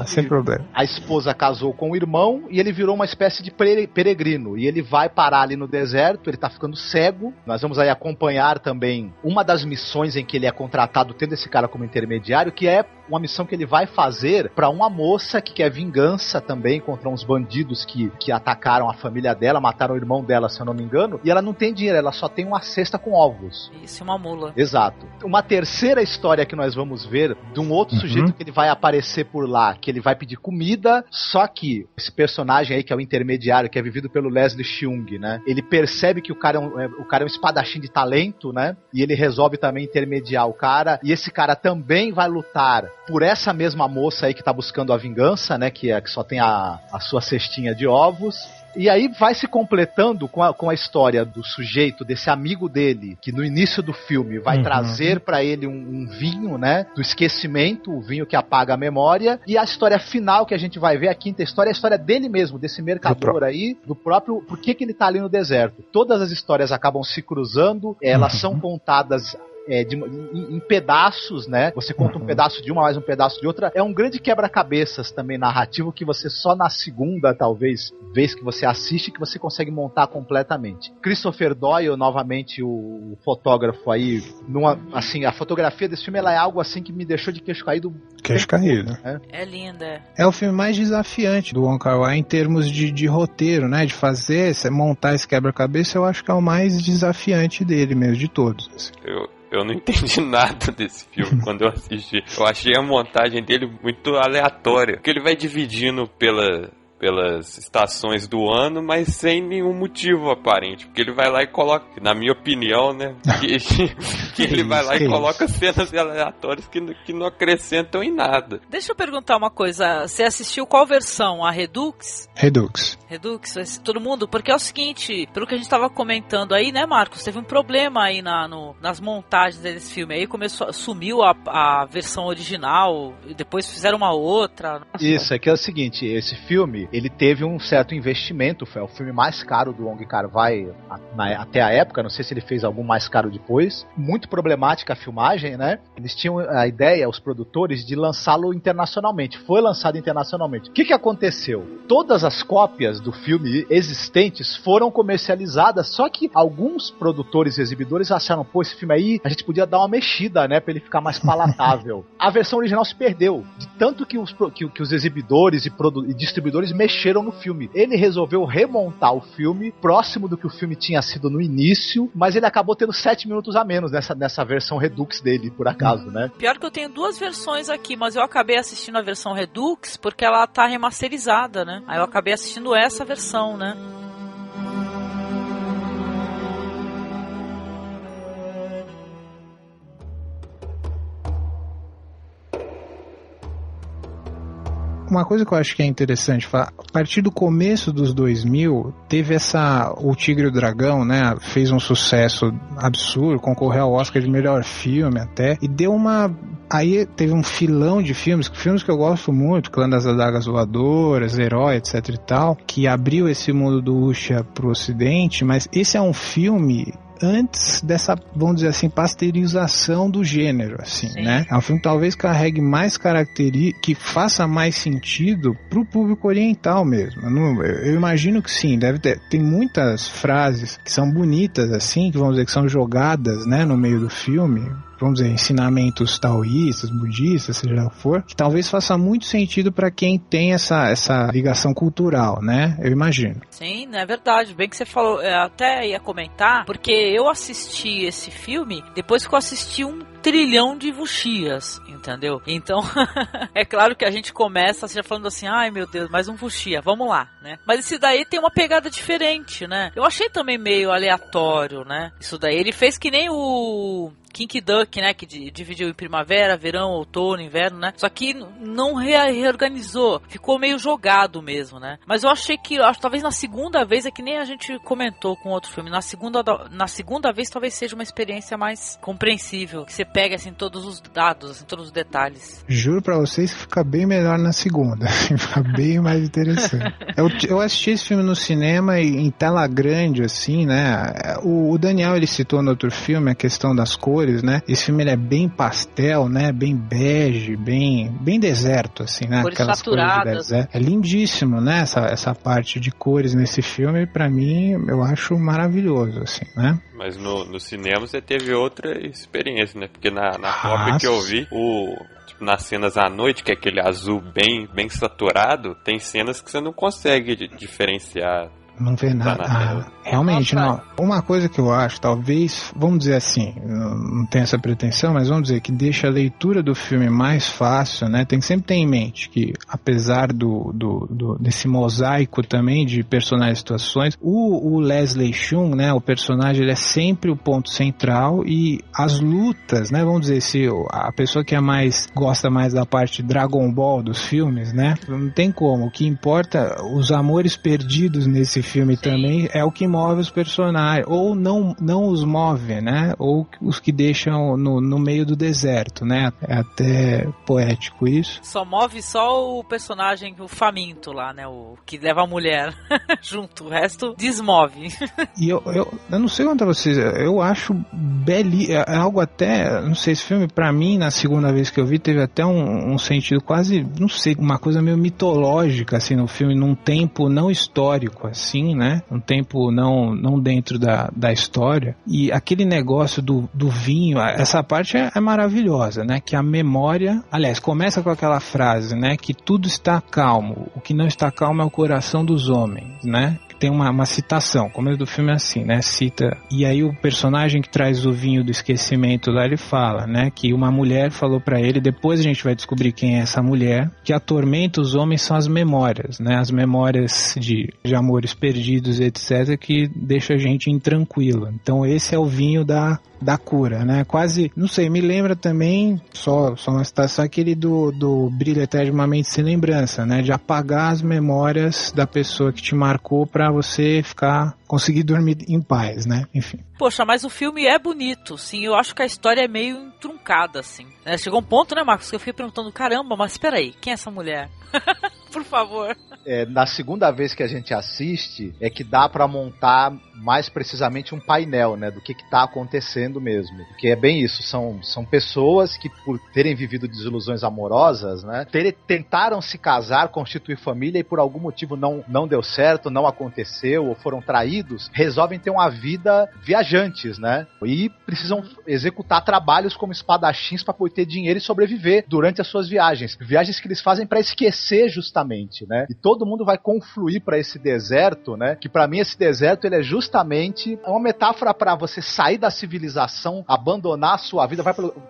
Sem problema. A esposa casou com o irmão e ele virou uma espécie de peregrino. E ele vai parar ali no deserto, ele tá ficando cego. Nós vamos aí acompanhar também uma das missões em que ele é contratado, tendo esse cara como intermediário, que é uma missão que ele vai fazer pra uma moça que quer vingança também contra uns bandidos que atacaram a família dela, mataram o irmão dela, se eu não me engano, e ela não tem dinheiro, ela só tem uma cesta com ovos. Isso, uma mula. Exato. Uma terceira história que nós vamos ver de um outro sujeito que ele vai aparecer por lá, que ele vai pedir comida, só que esse personagem aí, que é o intermediário, que é vivido pelo Leslie Cheung, né, ele percebe que o cara é um espadachim de talento, né, e ele resolve também intermediar o cara, e esse cara também vai lutar por essa mesma moça aí que tá buscando a vingança, né, que só tem a sua cestinha de ovos. E aí vai se completando com a história do sujeito, desse amigo dele, que no início do filme vai trazer pra ele um vinho, né, do esquecimento, o vinho que apaga a memória, e a história final que a gente vai ver, a quinta história, é a história dele mesmo, desse mercador aí, do próprio, por que ele tá ali no deserto. Todas as histórias acabam se cruzando, elas são contadas em pedaços, né? Você conta um pedaço de uma, mais um pedaço de outra. É um grande quebra-cabeças também narrativo que você só na segunda, talvez, vez que você assiste, que você consegue montar completamente. Christopher Doyle, novamente o fotógrafo aí, assim, a fotografia desse filme, ela é algo assim que me deixou de queixo caído. Queixo caído. É linda. É o filme mais desafiante do Wong Kar-wai em termos de roteiro, né? De fazer, montar esse quebra-cabeça, eu acho que é o mais desafiante dele mesmo, de todos. Assim. Eu não entendi nada desse filme quando eu assisti. Eu achei a montagem dele muito aleatória. Porque ele vai dividindo pelas estações do ano, mas sem nenhum motivo aparente. Porque ele vai lá e coloca, na minha opinião, né? Que ele vai lá e coloca cenas aleatórias que não acrescentam em nada. Deixa eu perguntar uma coisa. Você assistiu qual versão? A Redux? Redux, todo mundo? Porque é o seguinte, pelo que a gente estava comentando aí, né, Marcos? Teve um problema aí nas montagens desse filme. Aí sumiu a versão original, e depois fizeram uma outra. Isso, é que é o seguinte, esse filme, ele teve um certo investimento, foi o filme mais caro do Wong Kar-wai até a época, não sei se ele fez algum mais caro depois. Muito problemática a filmagem, né? Eles tinham a ideia, os produtores, de lançá-lo internacionalmente. Foi lançado internacionalmente. O que aconteceu? Todas as cópias do filme existentes foram comercializadas, só que alguns produtores e exibidores acharam, pô, esse filme aí, a gente podia dar uma mexida, né, pra ele ficar mais palatável. A versão original se perdeu, de tanto que os exibidores e distribuidores mexeram no filme. Ele resolveu remontar o filme próximo do que o filme tinha sido no início, mas ele acabou tendo 7 minutos a menos nessa versão Redux dele, por acaso, né? Pior que eu tenho 2 versões aqui, mas eu acabei assistindo a versão Redux porque ela tá remasterizada, né? Aí eu acabei assistindo essa versão, né? Uma coisa que eu acho que é interessante falar, a partir do começo dos 2000, teve o Tigre e o Dragão, né, fez um sucesso absurdo, concorreu ao Oscar de melhor filme até, e deu aí teve um filão de filmes que eu gosto muito, Clã das Adagas Voadoras, Herói, etc e tal, que abriu esse mundo do wuxia pro ocidente, mas esse é um filme antes dessa, vamos dizer assim, pasteurização do gênero, assim, sim, né? É um filme que talvez carregue mais características, que faça mais sentido pro público oriental mesmo. Eu imagino que sim, tem muitas frases que são bonitas, assim, que vamos dizer que são jogadas, né, no meio do filme, vamos dizer, ensinamentos taoístas, budistas, seja lá o que for, que talvez faça muito sentido para quem tem essa ligação cultural, né? Eu imagino. Sim, é verdade. Bem que você falou, eu até ia comentar, porque eu assisti esse filme depois que eu assisti 1 trilhão de wuxias, entendeu? Então, é claro que a gente começa já falando assim, ai meu Deus, mais um wuxia, vamos lá, né? Mas esse daí tem uma pegada diferente, né? Eu achei também meio aleatório, né? Isso daí, ele fez que nem o Kinky Duck, né, que dividiu em primavera, verão, outono, inverno, né, só que não reorganizou, ficou meio jogado mesmo, né, mas eu achei que, talvez na segunda vez, é que nem a gente comentou com outro filme, na segunda vez talvez seja uma experiência mais compreensível, que você pega, assim, todos os dados, assim, todos os detalhes. Juro pra vocês que fica bem melhor na segunda, fica bem mais interessante. Eu assisti esse filme no cinema e em tela grande, assim, né, o Daniel, ele citou no outro filme a questão das cores, né? Esse filme ele é bem pastel, né? Bem bege, bem deserto, assim, né? Cores aquelas saturadas. Cores de deserto. É lindíssimo, né? Essa parte de cores nesse filme, pra mim, eu acho maravilhoso, assim, né? Mas no cinema você teve outra experiência, né? Porque na cópia que eu vi, nas cenas à noite, que é aquele azul bem saturado, tem cenas que você não consegue diferenciar. Não vê nada. Realmente, não. Uma coisa que eu acho, talvez, vamos dizer assim, não tem essa pretensão, mas vamos dizer que deixa a leitura do filme mais fácil, né? Tem que sempre ter em mente que, apesar desse mosaico também de personagens e situações, o Leslie Cheung, né? O personagem, ele é sempre o ponto central e as lutas, né? Vamos dizer, se a pessoa que gosta mais da parte Dragon Ball dos filmes, né? Não tem como. O que importa, os amores perdidos nesse filme também é o que move os personagens, ou não os move, né? Ou os que deixam no meio do deserto, né? É até poético isso. Só move só o personagem, o faminto lá, né? O que leva a mulher junto, o resto desmove. E eu não sei quanto a vocês, eu acho é algo até, não sei, esse filme pra mim, na segunda vez que eu vi, teve até um sentido quase, não sei, uma coisa meio mitológica, assim, no filme, num tempo não histórico, assim, né? Um tempo não dentro da história. E aquele negócio do vinho, essa parte é maravilhosa, né? Que a memória, aliás, começa com aquela frase, né? Que tudo está calmo. O que não está calmo é o coração dos homens, né? Tem uma citação, o começo do filme é assim, né? Cita, e aí o personagem que traz o vinho do esquecimento lá, ele fala, né? Que uma mulher falou pra ele, depois a gente vai descobrir quem é essa mulher, que atormenta os homens são as memórias, né? As memórias de amores perdidos, etc., que deixa a gente intranquila. Então esse é o vinho da cura, né? Quase, não sei, me lembra também, só uma citação, aquele do Brilho Eterno de uma Mente Sem Lembrança, né? De apagar as memórias da pessoa que te marcou pra você conseguir dormir em paz, né? Enfim. Poxa, mas o filme é bonito, sim. Eu acho que a história é meio entroncada, assim. Chegou um ponto, né, Marcos, que eu fiquei perguntando, caramba, mas peraí, quem é essa mulher? Por favor. Na segunda vez que a gente assiste, é que dá pra montar mais precisamente um painel, né, do que tá acontecendo mesmo. Porque é bem isso, são pessoas que, por terem vivido desilusões amorosas, né, tentaram se casar, constituir família e por algum motivo não deu certo, não aconteceu, ou foram traídos, resolvem ter uma vida viajantes, né, e precisam executar trabalhos como espadachins para poder ter dinheiro e sobreviver durante as suas viagens. Viagens que eles fazem para esquecer justamente, né, e todo mundo vai confluir para esse deserto, né, que para mim esse deserto ele é justamente uma metáfora para você sair da civilização, abandonar a sua vida,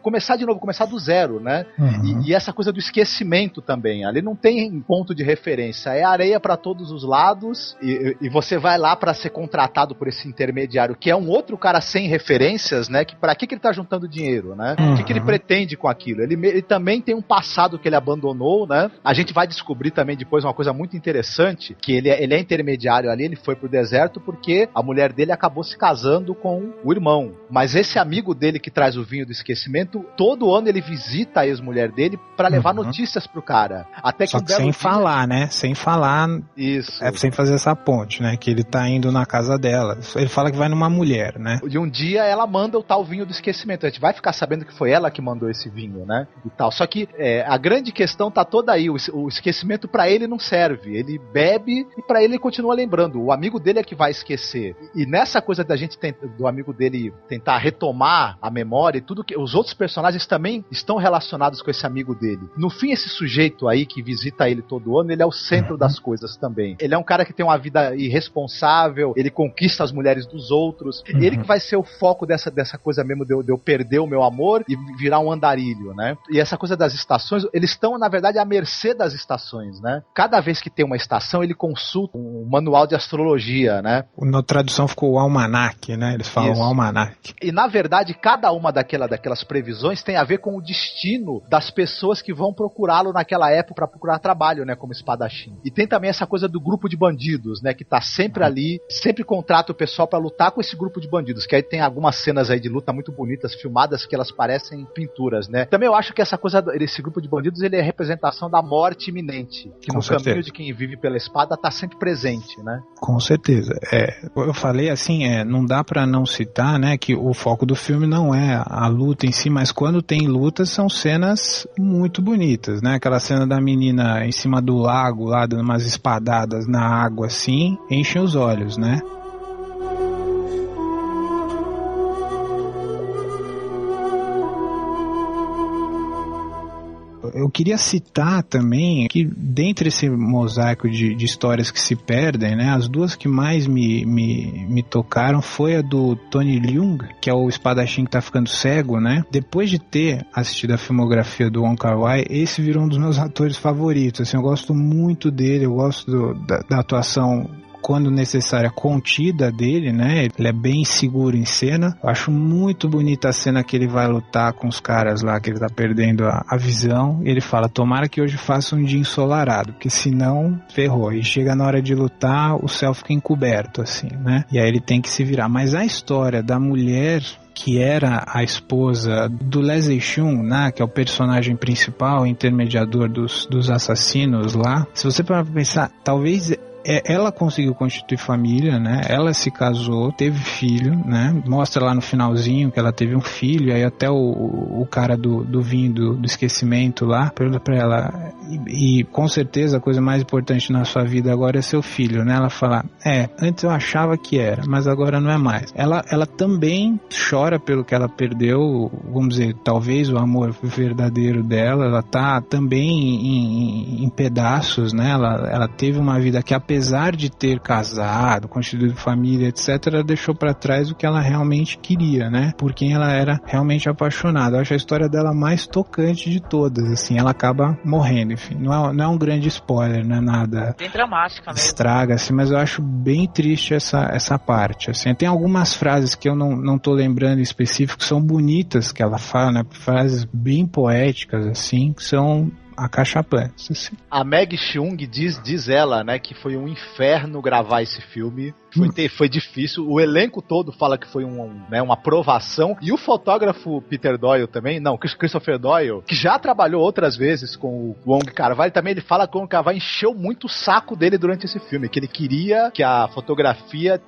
começar de novo, começar do zero, né? Uhum. E essa coisa do esquecimento também. Ali não tem ponto de referência, é areia para todos os lados e você vai lá para ser contratado por esse intermediário, que é um outro cara sem referências, né? Que para que ele tá juntando dinheiro, né? Uhum. O que ele pretende com aquilo? Ele também tem um passado que ele abandonou, né? A gente vai descobrir também depois uma coisa muito interessante, que ele é intermediário ali, ele foi pro deserto porque a mulher dele acabou se casando com o irmão. Mas esse amigo dele que traz o vinho do esquecimento, todo ano ele visita a ex-mulher dele pra levar notícias pro cara. Até que só que sem falar, né? Sem falar. Isso. Sem fazer essa ponte, né? Que ele tá indo na casa dela. Ele fala que vai numa mulher, né? E um dia ela manda o tal vinho do esquecimento. A gente vai ficar sabendo que foi ela que mandou esse vinho, né? E tal. Só que a grande questão tá toda aí. O esquecimento pra ele não serve. Ele bebe e pra ele continua lembrando. O amigo dele é que vai esquecer. E nessa coisa da gente do amigo dele tentar retomar a memória e tudo, que os outros personagens também estão relacionados com esse amigo dele. No fim, esse sujeito aí que visita ele todo ano, ele é o centro das coisas também. Ele é um cara que tem uma vida irresponsável, ele conquista as mulheres dos outros, ele que vai ser o foco dessa coisa mesmo de eu perder o meu amor e virar um andarilho, né? E essa coisa das estações, eles estão, na verdade, à mercê das estações, né? Cada vez que tem uma estação, ele consulta um manual de astrologia, né? Na tradução ficou o almanaque, né? Eles falam Isso. Almanaque. E, na verdade, cada uma daquelas previsões tem a ver com o destino das pessoas que vão procurá-lo naquela época para procurar trabalho, né? Como espadachim. E tem também essa coisa do grupo de bandidos, né? Que tá sempre ali, sempre contrata o pessoal para lutar com esse grupo de bandidos. Que aí tem algumas cenas aí de luta muito bonitas, filmadas, que elas parecem pinturas, né? Também eu acho que essa coisa, esse grupo de bandidos, ele é representação da morte iminente. Que no caminho de quem vive pela espada tá sempre presente, né? Com certeza. Eu falei assim, não dá pra não citar, né, que o foco do filme não é a luta em si, mas quando tem lutas são cenas muito bonitas, né? Aquela cena da menina em cima do lago, lá dando umas espadadas na água assim, enchem os olhos, né? Eu queria citar também que dentre esse mosaico de histórias que se perdem, né, as duas que mais me tocaram foi a do Tony Leung, que é o espadachim que tá ficando cego, né? Depois de ter assistido a filmografia do Wong Kar-wai, esse virou um dos meus atores favoritos. Assim, eu gosto muito dele, eu gosto da atuação, quando necessária, contida dele, né? Ele é bem seguro em cena. Eu acho muito bonita a cena que ele vai lutar com os caras lá, que ele tá perdendo a visão. E ele fala, tomara que hoje faça um dia ensolarado, porque senão ferrou. E chega na hora de lutar, o céu fica encoberto, assim, né? E aí ele tem que se virar. Mas a história da mulher que era a esposa do Leslie Cheung, né, que é o personagem principal, intermediador dos assassinos lá, se você parar pra pensar, talvez ela conseguiu constituir família, né? Ela se casou, teve filho, né? Mostra lá no finalzinho que ela teve um filho, aí até o cara do vinho do esquecimento lá pergunta pra ela, e com certeza a coisa mais importante na sua vida agora é seu filho, né? Ela fala, antes eu achava que era, mas agora não é mais. Ela também chora pelo que ela perdeu, vamos dizer, talvez o amor verdadeiro dela. Ela tá também em pedaços, né? Ela teve uma vida que, apesar de ter casado, constituído família, etc., ela deixou para trás o que ela realmente queria, né? Por quem ela era realmente apaixonada. Eu acho a história dela mais tocante de todas, assim. Ela acaba morrendo, enfim. Não é um grande spoiler, não é nada bem dramática mesmo. Estraga, assim, mas eu acho bem triste essa parte, assim. Tem algumas frases que eu não tô lembrando em específico, que são bonitas, que ela fala, né? Frases bem poéticas, assim, que são acachapantes, assim. A Meg Cheung diz ela, né, que foi um inferno gravar esse filme. Foi difícil. O elenco todo fala que foi uma provação. E o fotógrafo Peter Doyle também, não, Christopher Doyle, que já trabalhou outras vezes com o Wong Kar-wai, também ele fala que o Wong Kar-wai encheu muito o saco dele durante esse filme, que ele queria que a fotografia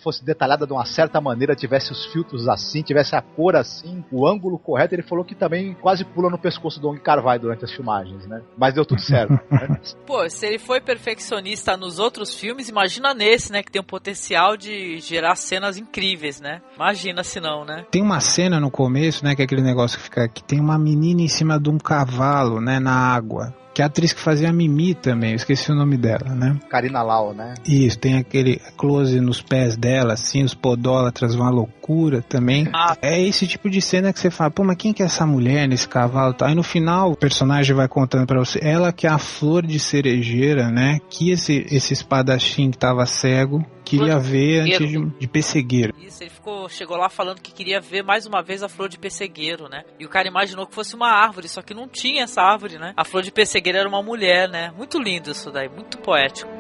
fosse detalhada de uma certa maneira, tivesse os filtros assim, tivesse a cor assim, o ângulo correto. Ele falou que também quase pula no pescoço do Wong Kar-wai durante as filmagens, né? Mas deu tudo certo, né? Pô, se ele foi perfeccionista nos outros filmes, imagina nesse, né, que tem um potencial de gerar cenas incríveis, né? Imagina se não, né? Tem uma cena no começo, né, que é aquele negócio que tem uma menina em cima de um cavalo, né, na água. Que é a atriz que fazia a Mimi também, eu esqueci o nome dela, né? Karina Lau, né? Isso, tem aquele close nos pés dela, assim, os podólatras, uma loucura também. É esse tipo de cena que você fala, pô, mas quem que é essa mulher nesse cavalo? Aí no final o personagem vai contando pra você, ela que é a flor de cerejeira, né? Que esse espadachim que tava cego queria ver antes de pessegueiro. Isso, ele chegou lá falando que queria ver mais uma vez a flor de pessegueiro, né? E o cara imaginou que fosse uma árvore, só que não tinha essa árvore, né? A flor de pessegueiro era uma mulher, né? Muito lindo isso daí, muito poético.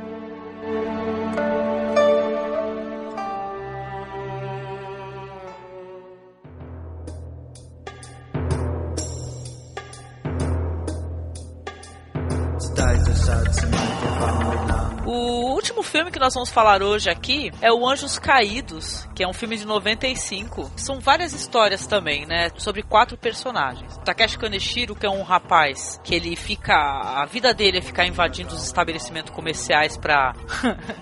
O último filme que nós vamos falar hoje aqui é o Anjos Caídos, que é um filme de 95. São várias histórias também, né? Sobre 4 personagens. Takeshi Kaneshiro, que é um rapaz que ele fica... A vida dele é ficar invadindo os estabelecimentos comerciais pra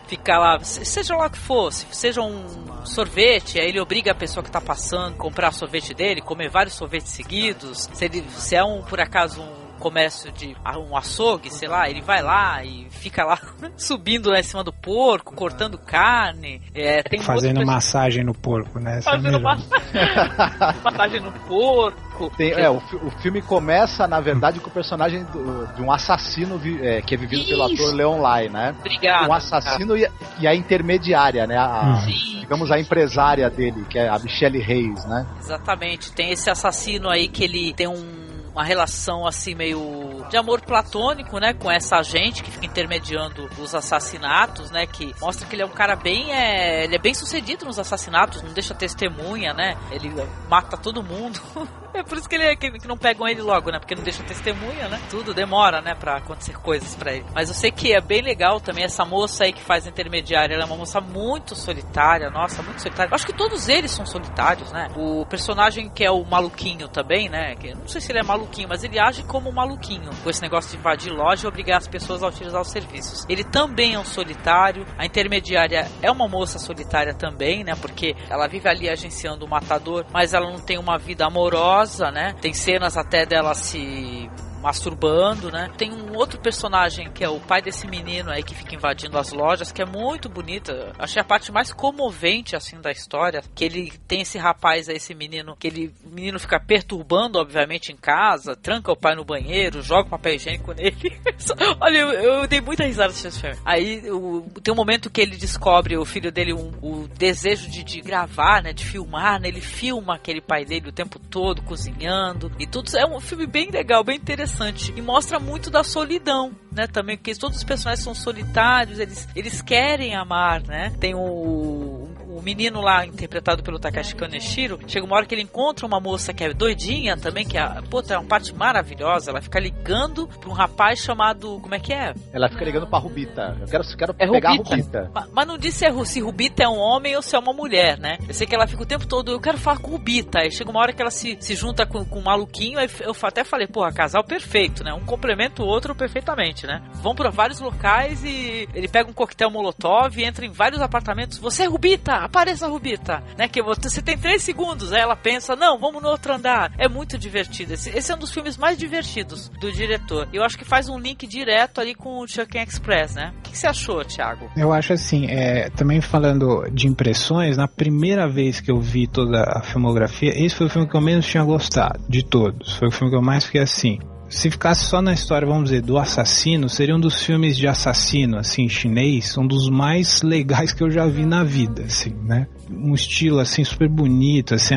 ficar lá, seja lá o que fosse, seja um sorvete, aí ele obriga a pessoa que tá passando a comprar sorvete dele, comer vários sorvetes seguidos. Se é por acaso um comércio de um açougue, sei lá, ele vai lá e fica lá subindo lá em cima do porco, cortando carne, tem fazendo massagem no porco, né? Fazendo massagem no porco. O filme começa, na verdade, com o personagem de um assassino que é vivido pelo ator Leon Lai, né? Obrigado. Um assassino e a intermediária, né? Digamos, a empresária dele, que é a Michelle Reis, né? Exatamente. Tem esse assassino aí que ele tem uma relação assim meio de amor platônico, né, com essa agente que fica intermediando os assassinatos, né, que mostra que ele é um cara ele é bem sucedido nos assassinatos, não deixa testemunha, né, ele mata todo mundo. É por isso que não pegam ele logo, né, porque não deixa testemunha, né, tudo demora, né, pra acontecer coisas pra ele. Mas eu sei que é bem legal também essa moça aí que faz a intermediária, ela é uma moça muito solitária, nossa, muito solitária. Eu acho que todos eles são solitários, né, o personagem que é o maluquinho também, né, que não sei se ele é maluquinho, mas ele age como um maluquinho, com esse negócio de invadir loja e obrigar as pessoas a utilizar os serviços. Ele também é um solitário, a intermediária é uma moça solitária também, né, porque ela vive ali agenciando o matador, mas ela não tem uma vida amorosa, né, tem cenas até dela se masturbando, né? Tem um outro personagem que é o pai desse menino aí que fica invadindo as lojas, que é muito bonita. Achei a parte mais comovente assim da história, que ele tem esse rapaz aí, esse menino, o menino fica perturbando obviamente em casa, tranca o pai no banheiro, joga papel higiênico nele. Olha, eu dei muita risada nesse filme. Aí tem um momento que ele descobre, o filho dele, o desejo de gravar, né, de filmar, né? Ele filma aquele pai dele o tempo todo cozinhando e tudo. É um filme bem legal, bem interessante. E mostra muito da solidão, né? Também, porque todos os personagens são solitários, eles querem amar, né? Tem o menino lá, interpretado pelo Takeshi Kaneshiro, chega uma hora que ele encontra uma moça que é doidinha também, que é uma parte maravilhosa. Ela fica ligando pra um rapaz chamado... Como é que é? Ela fica ligando pra Rubita. Eu quero pegar Rubita. A Rubita. Mas não disse se Rubita é um homem ou se é uma mulher, né? Eu sei que ela fica o tempo todo, eu quero falar com Rubita. Aí chega uma hora que ela se junta com um maluquinho, aí eu até falei, porra, casal perfeito, né? Um complementa o outro perfeitamente, né? Vão pra vários locais e ele pega um coquetel molotov e entra em vários apartamentos. Você é Rubita! Apareça, Rubita, né? Que você tem 3 segundos, aí ela pensa, não, vamos no outro andar. É muito divertido. Esse é um dos filmes mais divertidos do diretor. Eu acho que faz um link direto ali com o Chungking Express, né? O que você achou, Thiago? Eu acho assim, também falando de impressões, na primeira vez que eu vi toda a filmografia, esse foi o filme que eu menos tinha gostado de todos. Foi o filme que eu mais fiquei assim. Se ficasse só na história, vamos dizer, do assassino, seria um dos filmes de assassino, assim, chinês, um dos mais legais que eu já vi na vida, assim, né? Um estilo, assim, super bonito, assim,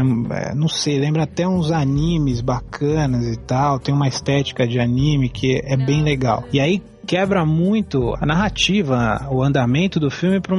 não sei, lembra até uns animes bacanas e tal, tem uma estética de anime que é bem legal. E aí, quebra muito a narrativa, o andamento do filme para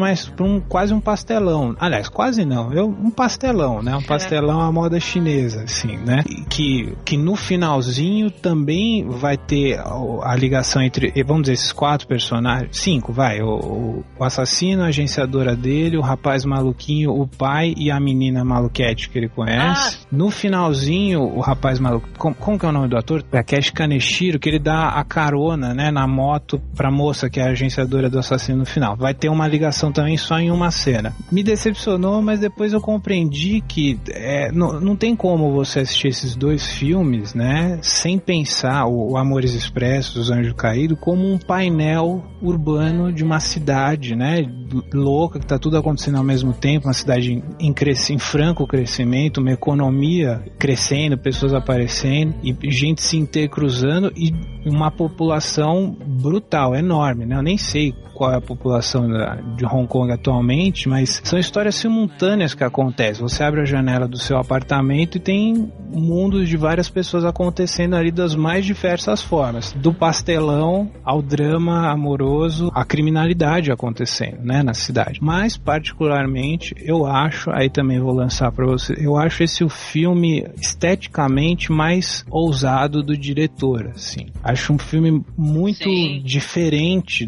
quase um pastelão. Aliás, quase não, um pastelão, né? Um pastelão à moda chinesa, assim, né? Que no finalzinho também vai ter a ligação entre, vamos dizer, esses 4 personagens, 5, vai, o assassino, a agenciadora dele, o rapaz maluquinho, o pai e a menina maluquete que ele conhece. No finalzinho, o rapaz maluco, como que é o nome do ator? Takeshi Kaneshiro, que ele dá a carona, né, na moto pra moça que é a agenciadora do assassino no final. Vai ter uma ligação também só em uma cena. Me decepcionou, mas depois eu compreendi que não tem como você assistir esses 2 filmes, né, sem pensar o Amores Expressos, o Anjo Caído, como um painel urbano de uma cidade, né, louca, que tá tudo acontecendo ao mesmo tempo, uma cidade em franco crescimento, uma economia crescendo, pessoas aparecendo e gente se intercruzando e uma população brutal, enorme, né? Eu nem sei qual é a população de Hong Kong atualmente, mas são histórias simultâneas que acontecem. Você abre a janela do seu apartamento e tem mundos de várias pessoas acontecendo ali das mais diversas formas, do pastelão ao drama amoroso, a criminalidade acontecendo, né, na cidade. Mas particularmente eu acho, aí também vou lançar para você, eu acho esse o filme esteticamente mais ousado do diretor, assim. Acho um filme muito diferente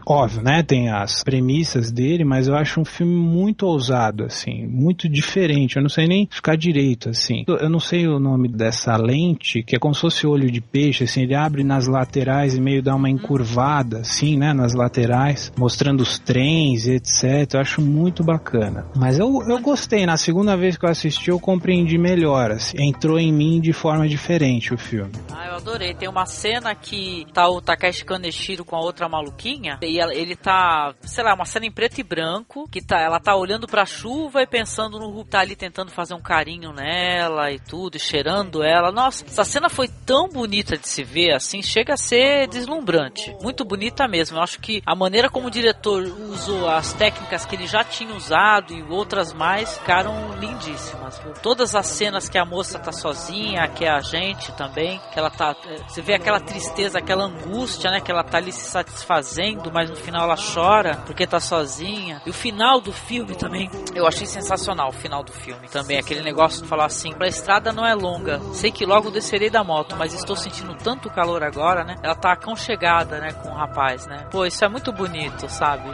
óbvio, né, tem as premissas dele, mas eu acho um filme muito ousado, assim, muito diferente. Eu não sei nem ficar direito, assim. Eu não sei o nome dessa lente, que é como se fosse olho de peixe, assim, ele abre nas laterais e meio dá uma encurvada, assim, né, nas laterais, mostrando os trens e etc. Eu acho muito bacana. Mas eu gostei. Na segunda vez que eu assisti, eu compreendi melhor, assim. Entrou em mim de forma diferente o filme. Eu adorei. Tem uma cena que tá o Takeshi Kaneshiro com a outra maluquinha, e ele tá, sei lá, uma cena em preto e branco, que ela tá olhando pra chuva e pensando no Hulk, tá ali tentando fazer um carinho nela e tudo, e cheirando ela. Nossa, essa cena foi tão bonita de se ver, assim, chega a ser deslumbrante. Muito bonita mesmo. Eu acho que a maneira como o diretor usou as técnicas que ele já tinha usado e outras mais, ficaram lindíssimas. Todas as cenas que a moça tá sozinha, que é a gente também, que ela tá, você vê aquela tristeza, aquela angústia, né, que ela tá ali se satisfazendo, mas no final ela chora porque tá sozinha. E o final do filme também, eu achei sensacional. O final do filme também, aquele negócio de falar assim: a estrada não é longa, sei que logo descerei da moto, mas estou sentindo tanto calor agora, né? Ela tá aconchegada, né, com o rapaz, né? Pô, isso é muito bonito, sabe?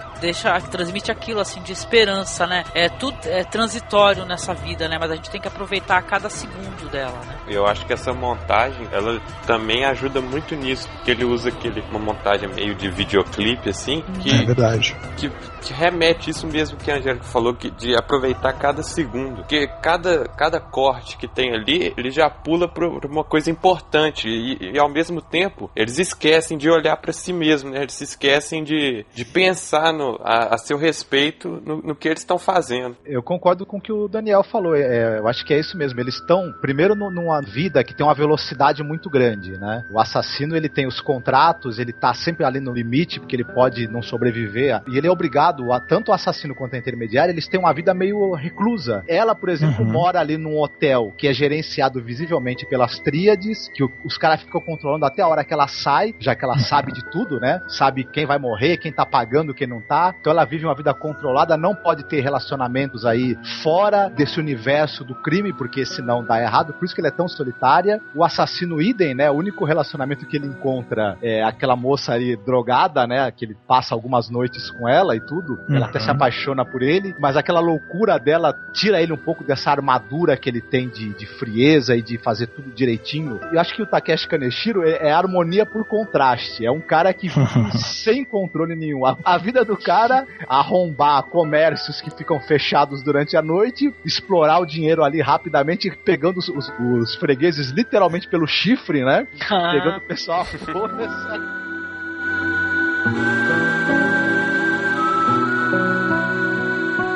Transmite aquilo assim de esperança, né? Tudo é transitório nessa vida, né? Mas a gente tem que aproveitar cada segundo dela, né? Eu acho que essa montagem, ela também ajuda muito nisso, porque ele usa uma montagem meio de videoclipe, assim, que é verdade. Que remete isso mesmo que a Angélica falou, de aproveitar cada segundo, porque cada corte que tem ali, ele já pula pra uma coisa importante, e ao mesmo tempo eles esquecem de olhar pra si mesmo, né? Eles se esquecem de pensar a seu respeito no que eles estão fazendo. Eu concordo com o que o Daniel falou. Eu acho que é isso mesmo. Eles estão primeiro numa vida que tem uma velocidade muito grande, né? O assassino, ele tem os contratos, ele tá sempre ali no limite, porque ele pode não sobreviver, e ele é obrigado, tanto o assassino quanto a intermediária, eles têm uma vida meio reclusa. Ela, por exemplo, mora ali num hotel que é gerenciado visivelmente pelas tríades, que os caras ficam controlando até a hora que ela sai, já que ela sabe de tudo, né? Sabe quem vai morrer, quem tá pagando, quem não tá. Então ela vive uma vida controlada, não pode ter relacionamentos aí fora desse universo do crime, porque senão dá errado. Por isso que ela é tão solitária. O assassino idem, né? O único relacionamento que ele encontra é aquela moça ali drogada, né? Que ele passa algumas noites com ela e tudo. Ela até se apaixona por ele, mas aquela loucura dela tira ele um pouco dessa armadura que ele tem de frieza e de fazer tudo direitinho. Eu acho que o Takeshi Kaneshiro é harmonia por contraste. É um cara que vive sem controle nenhum. A vida do cara, arrombar comércios que ficam fechados durante a noite, explorar o dinheiro ali rapidamente, pegando os fregueses literalmente pelo chifre, né? Pegando o pessoal.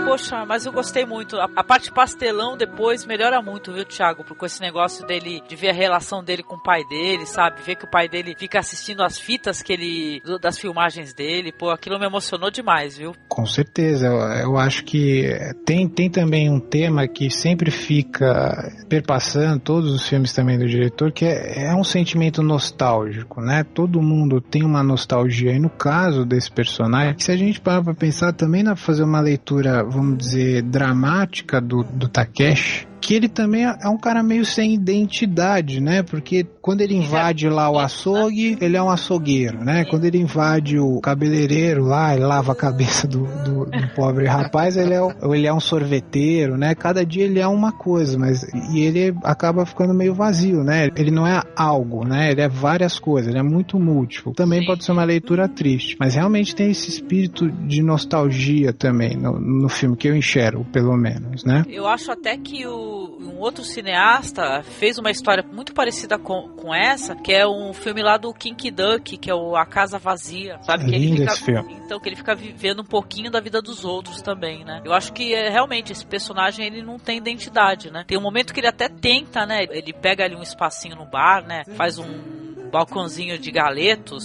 Poxa, mas eu gostei muito. A parte pastelão depois melhora muito, viu, Thiago? Com esse negócio dele, de ver a relação dele com o pai dele, sabe? Ver que o pai dele fica assistindo as fitas das filmagens dele. Pô, aquilo me emocionou demais, viu? Com certeza. Eu acho que tem também um tema que sempre fica perpassando todos os filmes também do diretor, que é um sentimento nostálgico, né? Todo mundo tem uma nostalgia. E no caso desse personagem, se a gente parar pra pensar, também dá pra fazer uma leitura, vamos dizer, dramática do Takeshi, que ele também é um cara meio sem identidade, né? Porque quando ele invade lá o açougue, ele é um açougueiro, né? Quando ele invade o cabeleireiro lá, ele lava a cabeça do pobre rapaz, ele é um sorveteiro, né? Cada dia ele é uma coisa, e ele acaba ficando meio vazio, né? Ele não é algo, né? Ele é várias coisas, ele é muito múltiplo. Também pode ser uma leitura triste, mas realmente tem esse espírito de nostalgia também no filme, que eu enxergo, pelo menos, né? Eu acho até que um outro cineasta fez uma história muito parecida com essa, que é um filme lá do Kinky Duck, que é A Casa Vazia, sabe? Que ele fica, esse filme. Então, que ele fica vivendo um pouquinho da vida dos outros também, né? Eu acho que realmente esse personagem, ele não tem identidade, né? Tem um momento que ele até tenta, né? Ele pega ali um espacinho no bar, né? Faz um balcãozinho de galeto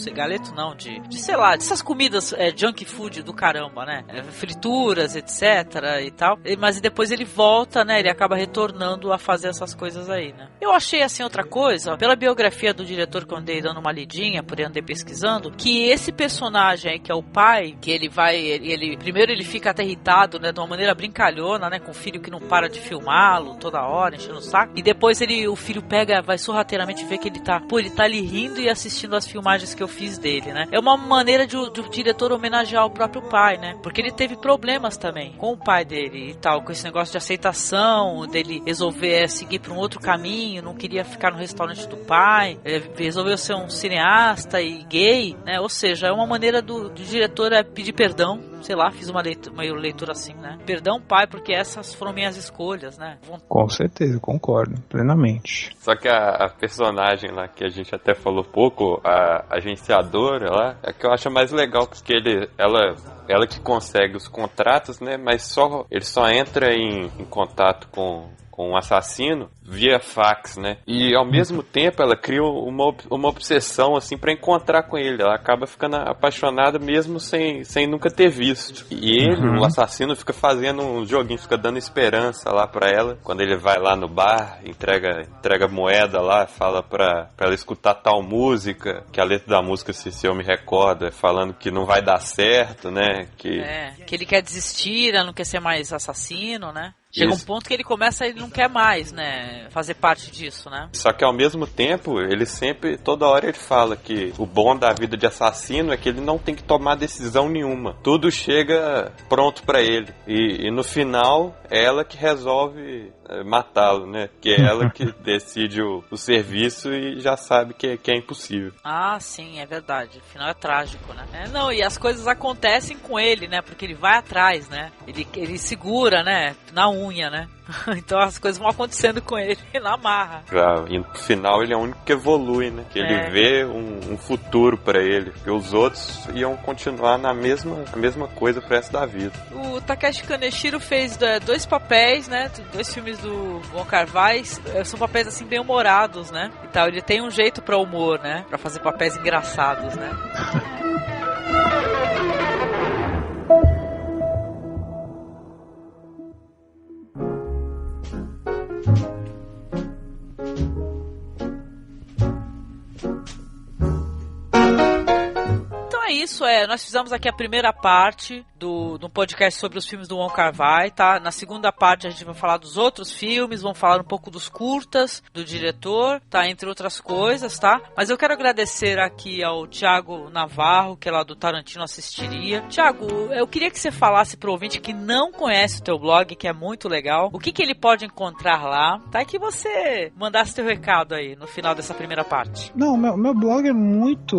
não, de sei lá, dessas comidas junk food do caramba, né? Frituras, etc e tal. Mas depois ele volta, né? Ele acaba retornando a fazer essas coisas aí, né? Eu achei, assim, outra coisa, pela biografia do diretor que eu andei dando uma lidinha, por aí andei pesquisando, que esse personagem aí, que é o pai, que ele primeiro ele fica até irritado, né? De uma maneira brincalhona, né? Com o filho que não para de filmá-lo toda hora, enchendo o saco. E depois o filho vai sorrateiramente ver que ele tá ali rindo e assistindo as filmagens que eu fiz dele, né? É uma maneira de o diretor homenagear o próprio pai, né? Porque ele teve problemas também com o pai dele e tal, com esse negócio de aceitação, dele resolver seguir para um outro caminho, não queria ficar no restaurante do pai, resolveu ser um cineasta e gay, né? Ou seja, é uma maneira do diretor pedir perdão, sei lá, fiz uma leitura assim, né? Perdão, pai, porque essas foram minhas escolhas, né? Com certeza, concordo, plenamente. Só que a personagem lá, que a gente até falou pouco, a agenciadora lá, é que eu acho mais legal, porque ela que consegue os contratos, né? Mas ele só entra em contato com um assassino via fax, né? E ao mesmo tempo ela cria uma obsessão assim para encontrar com ele. Ela acaba ficando apaixonada mesmo sem nunca ter visto. E ele, o assassino, fica fazendo um joguinho, fica dando esperança lá para ela. Quando ele vai lá no bar, entrega moeda lá, fala pra ela escutar tal música, que a letra da música, se eu me recordo, é falando que não vai dar certo, né? Que ele quer desistir, não quer ser mais assassino, né? Chega um ponto que ele não quer mais, né, fazer parte disso, né? Só que ao mesmo tempo, ele sempre, toda hora ele fala que o bom da vida de assassino é que ele não tem que tomar decisão nenhuma. Tudo chega pronto pra ele. E no final, é ela que resolve matá-lo, né? Que é ela que decide o serviço e já sabe que é impossível. Ah, sim, é verdade. O final é trágico, né? E as coisas acontecem com ele, né? Porque ele vai atrás, né? Ele segura, né? Na unha, né? Então as coisas vão acontecendo com ele na marra. E no final ele é o único que evolui, né? Que ele vê um futuro pra ele. Porque os outros iam continuar na mesma coisa pro resto da vida. O Takashi Kaneshiro fez 2 papéis, né? 2 filmes do Wong Kar-wai. São papéis assim bem humorados, né? E tal. Ele tem um jeito pra humor, né? Pra fazer papéis engraçados, né? Isso nós fizemos aqui a primeira parte do podcast sobre os filmes do Wong Kar-wai, tá? Na segunda parte a gente vai falar dos outros filmes, vamos falar um pouco dos curtas do diretor, tá? Entre outras coisas, tá? Mas eu quero agradecer aqui ao Thiago Navarro, que é lá do Tarantino Assistiria. Thiago, eu queria que você falasse pro ouvinte que não conhece o teu blog, que é muito legal, o que ele pode encontrar lá, tá? E que você mandasse teu recado aí no final dessa primeira parte. Não, meu blog é muito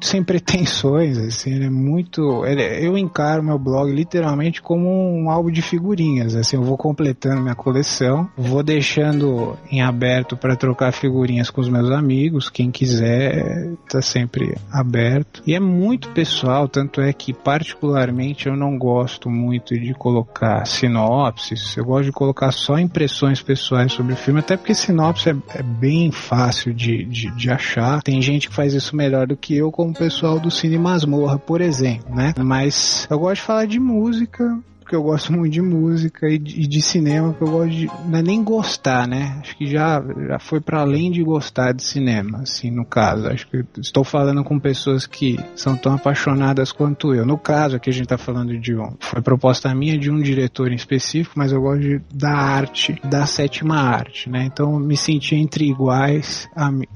sem pretensões, assim, ele é muito... eu encaro meu blog literalmente como um álbum de figurinhas, assim, eu vou completando minha coleção, vou deixando em aberto para trocar figurinhas com os meus amigos, quem quiser tá sempre aberto, e é muito pessoal, tanto é que particularmente eu não gosto muito de colocar sinopses, eu gosto de colocar só impressões pessoais sobre o filme, até porque sinopse é bem fácil de achar, tem gente que faz isso melhor do que eu, como o pessoal do Cine Masmorra, por exemplo, né? Mas eu gosto de falar de música, porque eu gosto muito de música e de cinema, que eu gosto de... Não é nem gostar, né? Acho que já foi para além de gostar de cinema, assim, no caso. Acho que estou falando com pessoas que são tão apaixonadas quanto eu. No caso, aqui a gente tá falando foi proposta minha de um diretor em específico, mas eu gosto da arte, da sétima arte, né? Então, me senti entre iguais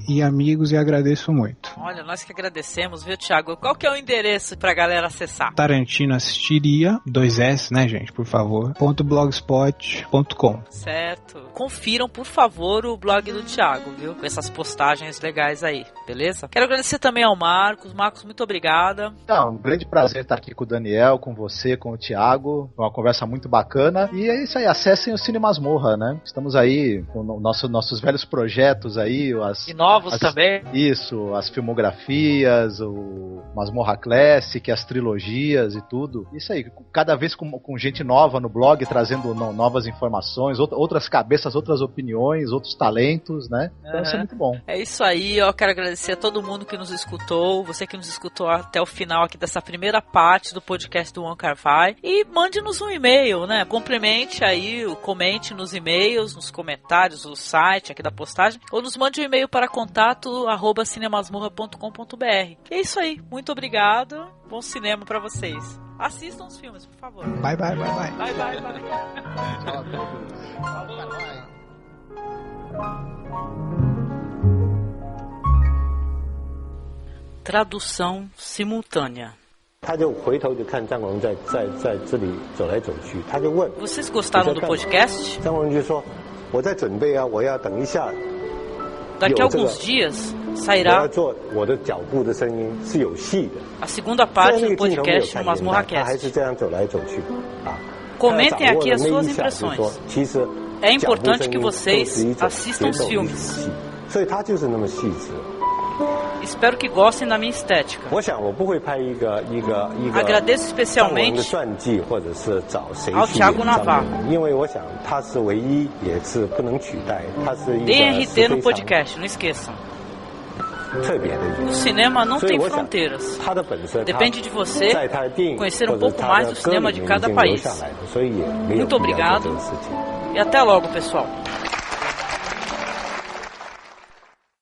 e amigos e agradeço muito. Olha, nós que agradecemos, viu, Thiago? Qual que é o endereço pra galera acessar? Tarantino Assistiria, 2S, né, gente, por favor, .blogspot.com. Certo. Confiram, por favor, o blog do Thiago, viu? Com essas postagens legais aí, beleza? Quero agradecer também ao Marcos. Marcos, muito obrigada. Então, um grande prazer estar aqui com o Daniel, com você, com o Thiago. Uma conversa muito bacana. E é isso aí, acessem o Cine Masmorra, né? Estamos aí com nossos velhos projetos aí. E novos também. Isso, as filmografias, o Masmorra Classic, as trilogias e tudo. Isso aí, cada vez com com gente nova no blog, trazendo novas informações, outras cabeças, outras opiniões, outros talentos, né? Então isso é muito bom. É isso aí, eu quero agradecer a todo mundo que nos escutou, você que nos escutou até o final aqui dessa primeira parte do podcast do Wong Kar-wai, e mande-nos um e-mail, né? Complemente aí, comente nos e-mails, nos comentários, no site aqui da postagem, ou nos mande um e-mail para contato@cinemasmorra.com.br. E é isso aí, muito obrigado, bom cinema pra vocês. Assistam os filmes, por favor. Bye, bye, bye, bye. Bye, bye, bye. Tchau a todos. Tchau, Kar-wai. Tradução simultânea. Vocês gostaram do podcast? Daqui a alguns dias sairá a segunda parte do podcast no MasmorraCast. Comentem aqui as suas impressões. É importante que vocês assistam os filmes. Espero que gostem da minha estética. Agradeço especialmente ao Thiago Navarro. Deem RT no podcast, não esqueçam. O cinema não tem fronteiras. Depende de você conhecer um pouco mais do cinema de cada país. Muito obrigado e até logo, pessoal.